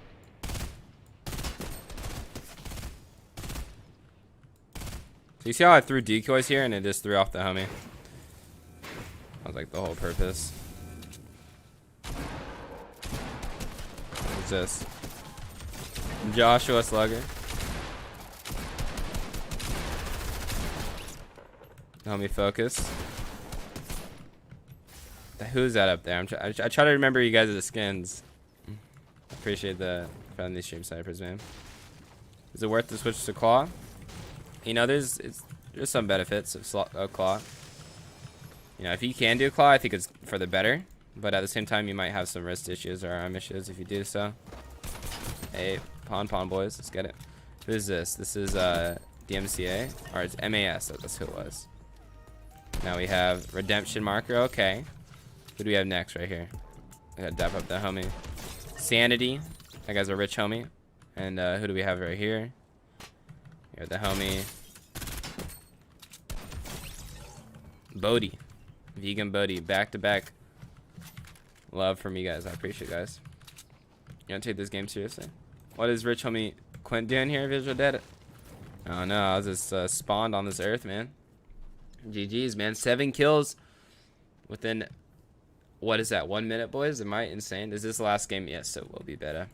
So you see how I threw decoys here and it just threw off the homie? That was like the whole purpose. What's this? Joshua Slugger. Homie focus. Who's that up there? I try to remember you guys' skins. Appreciate the friendly stream snipers, man. Is it worth to switch to claw? You know, there's some benefits of claw. You know, if you can do claw, I think it's for the better. But at the same time, you might have some wrist issues or arm issues if you do so. Hey, pawn boys, let's get it. Who is this? This is DMCA, or it's MAS. That's who it was. Now we have redemption marker. Okay. Who do we have next right here? I gotta dap up the homie. Sanity. That guy's a rich homie. And who do we have right here? We have the homie. Bodhi. Vegan Bodhi. Back to back. Love from you guys. I appreciate you guys. You gonna take this game seriously? What is RichHomieQuinn doing here, Visual Dead? Oh no, I was just spawned on this earth, man. GG's, man. 7 kills within... What is that? 1 minute, boys? Am I insane? Is this the last game? Yes, it will be better.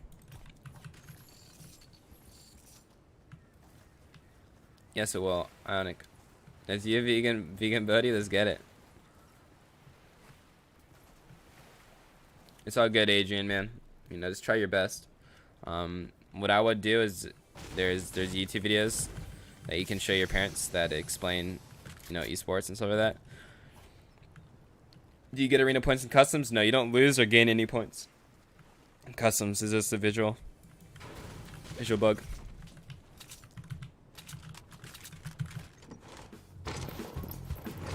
Yes, it will. Ionic. Is you vegan buddy? Let's get it. It's all good, Adrian, man. You know, just try your best. What I would do is there's YouTube videos that you can show your parents that explain, you know, esports and stuff like that. Do you get arena points in customs? No, you don't lose or gain any points. Customs is just a visual bug.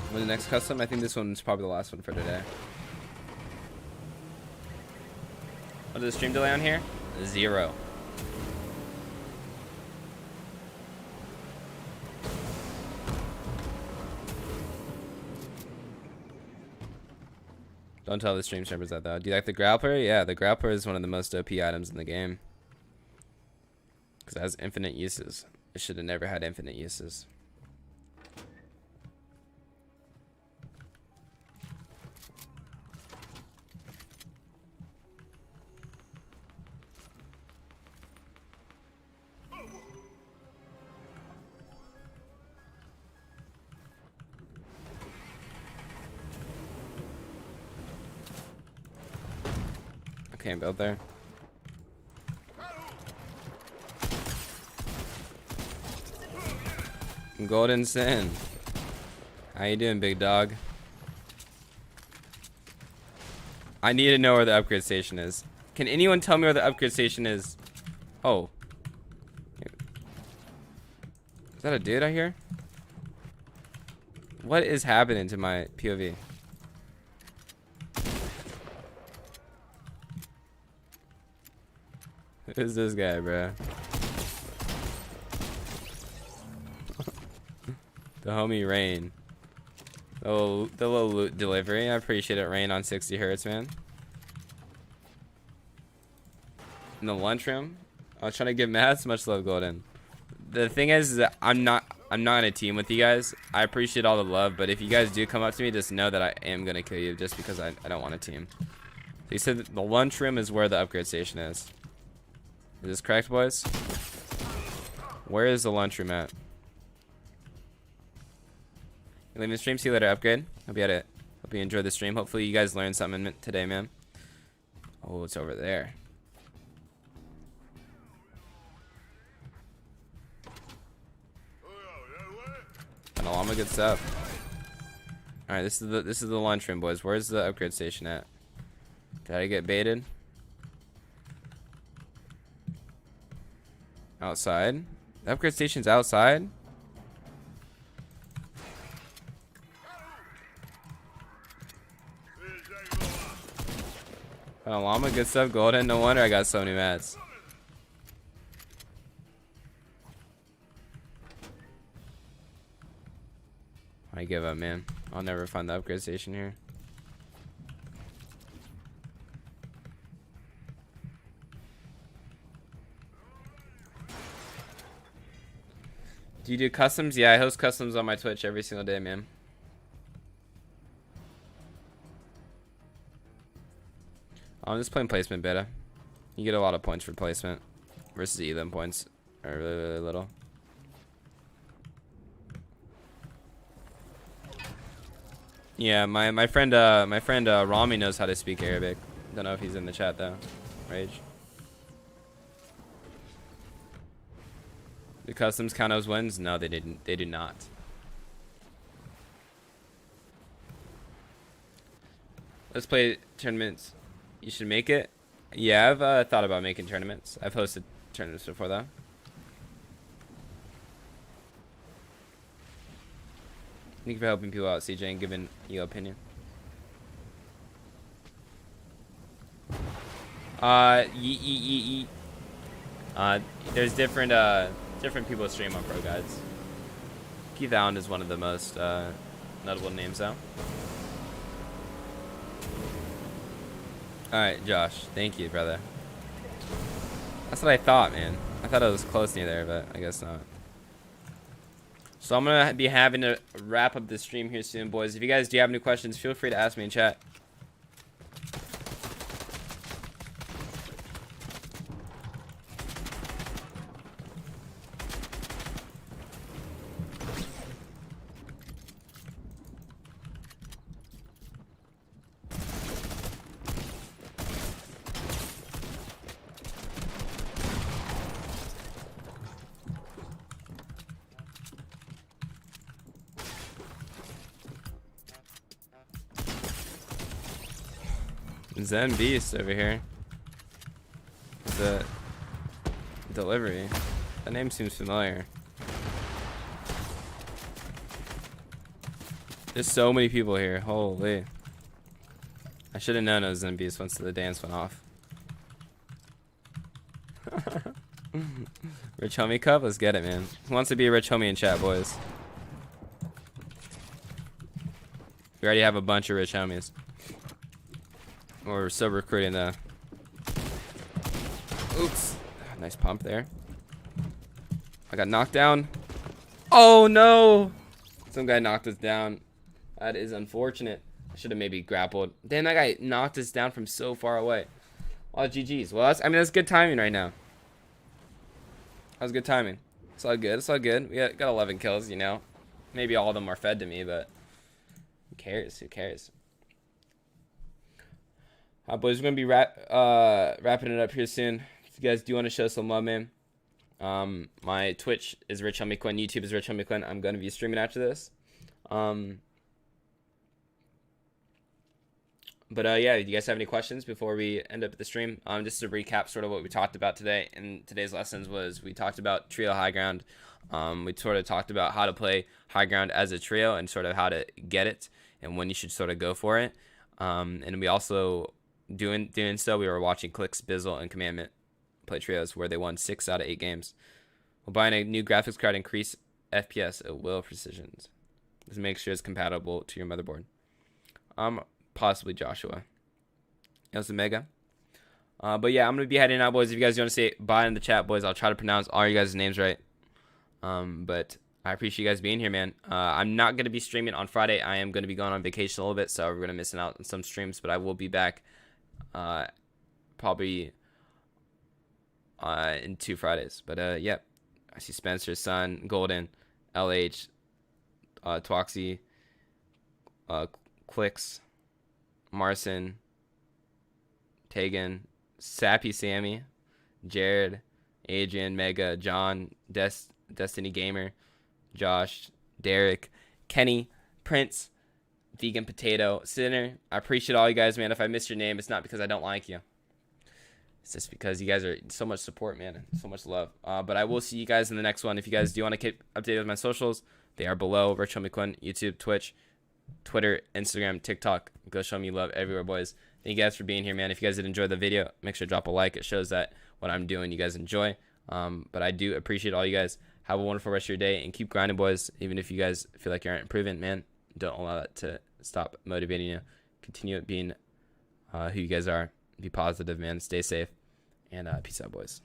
What's the next custom? I think this one's probably the last one for today. What is the stream delay on here? 0. Don't tell the stream strippers that though. Do you like the grappler? Yeah, the grappler is one of the most OP items in the game. Because it has infinite uses. It should have never had infinite uses. I can't build there. Golden Sin. How you doing, big dog? I need to know where the upgrade station is. Can anyone tell me where the upgrade station is? Oh. Is that a dude out here? What is happening to my POV? Who's this guy, bro? The homie Rain. The little loot delivery. I appreciate it, Rain, on 60 hertz, man. In the lunchroom. I was trying to give Mads much love, Golden. The thing is that I'm not in a team with you guys. I appreciate all the love, but if you guys do come up to me, just know that I am gonna kill you just because I don't want a team. So you said the lunchroom is where the upgrade station is. Is this correct, boys? Where is the lunchroom at? Leave the stream. See you later, upgrade. Hope you enjoyed the stream. Hopefully you guys learned something today, man. Oh, it's over there. And Alama, good stuff. All right, this is the lunchroom, boys. Where's the upgrade station at? Did I get baited? Outside. The upgrade station's outside. Llama, good stuff, Golden. No wonder I got so many mats. I give up, man. I'll never find the upgrade station here. Do you do customs? Yeah, I host customs on my Twitch every single day, man. I'm just playing placement beta. You get a lot of points for placement versus elim points are really, really little. Yeah, my friend Rami knows how to speak Arabic. Don't know if he's in the chat though. Rage. Do customs count as wins? No, they didn't. They do not. Let's play tournaments. You should make it. Yeah, I've thought about making tournaments. I've hosted tournaments before though. Thank you for helping people out, CJ, and giving your opinion. There's different people stream on ProGuides. Keith Allen is one of the most notable names though. Alright, Josh. Thank you, brother. That's what I thought, man. I thought it was close near there, but I guess not. So I'm going to be having to wrap up the stream here soon, boys. If you guys do have any questions, feel free to ask me in chat. Zen Beast over here. The delivery. That name seems familiar. There's so many people here. Holy. I should have known it was Zen Beast once the dance went off. Rich Homie Cup? Let's get it, man. Who wants to be a rich homie in chat, boys? We already have a bunch of rich homies. We're still recruiting the. Oops. Nice pump there. I got knocked down. Oh no! Some guy knocked us down. That is unfortunate. I should have maybe grappled. Damn, that guy knocked us down from so far away. Oh, GG's. Well, that's good timing right now. That was good timing. It's all good. It's all good. We got 11 kills, you know. Maybe all of them are fed to me, but who cares? Who cares? Boys, we're gonna be wrapping it up here soon. If you guys do want to show some love, man, my Twitch is RichHomieQuinn, YouTube is RichHomieQuinn. I'm gonna be streaming after this. But yeah, do you guys have any questions before we end up the stream? Just to recap sort of what we talked about today in today's lessons was we talked about trio high ground. We sort of talked about how to play high ground as a trio and sort of how to get it and when you should sort of go for it. And we also, doing so, we were watching Clicks, Bizzle, and Commandment play trios where they won 6 out of 8 games. While buying a new graphics card increase FPS at will precisions. Just make sure it's compatible to your motherboard. Possibly Joshua. It was a mega. But yeah, I'm going to be heading out, boys. If you guys want to say bye in the chat, boys, I'll try to pronounce all you guys' names right. But I appreciate you guys being here, man. I'm not going to be streaming on Friday. I am going to be going on vacation a little bit, so we're going to missing out on some streams. But I will be back probably in 2 Fridays. But yeah, I see Spencer, Sun, Golden, LH, Twoxy, Clicks, Marcin, Tegan, Sappy Sammy, Jared, Adrian, Mega, John, Destiny Gamer, Josh, Derek, Kenny, Prince, Vegan Potato, Sinner. I appreciate all you guys, man. If I missed your name, it's not because I don't like you. It's just because you guys are so much support, man, and so much love. But I will see you guys in the next one. If you guys do want to keep updated with my socials, they are below. RichHomieQuinn, YouTube, Twitch, Twitter, Instagram, TikTok. Go show me love everywhere, boys. Thank you guys for being here, man. If you guys did enjoy the video, make sure to drop a like. It shows that what I'm doing you guys enjoy. But I do appreciate all you guys. Have a wonderful rest of your day and keep grinding, boys. Even if you guys feel like you aren't improving, man, don't allow that to stop motivating you. Continue being who you guys are. Be positive, man. Stay safe. And peace out, boys.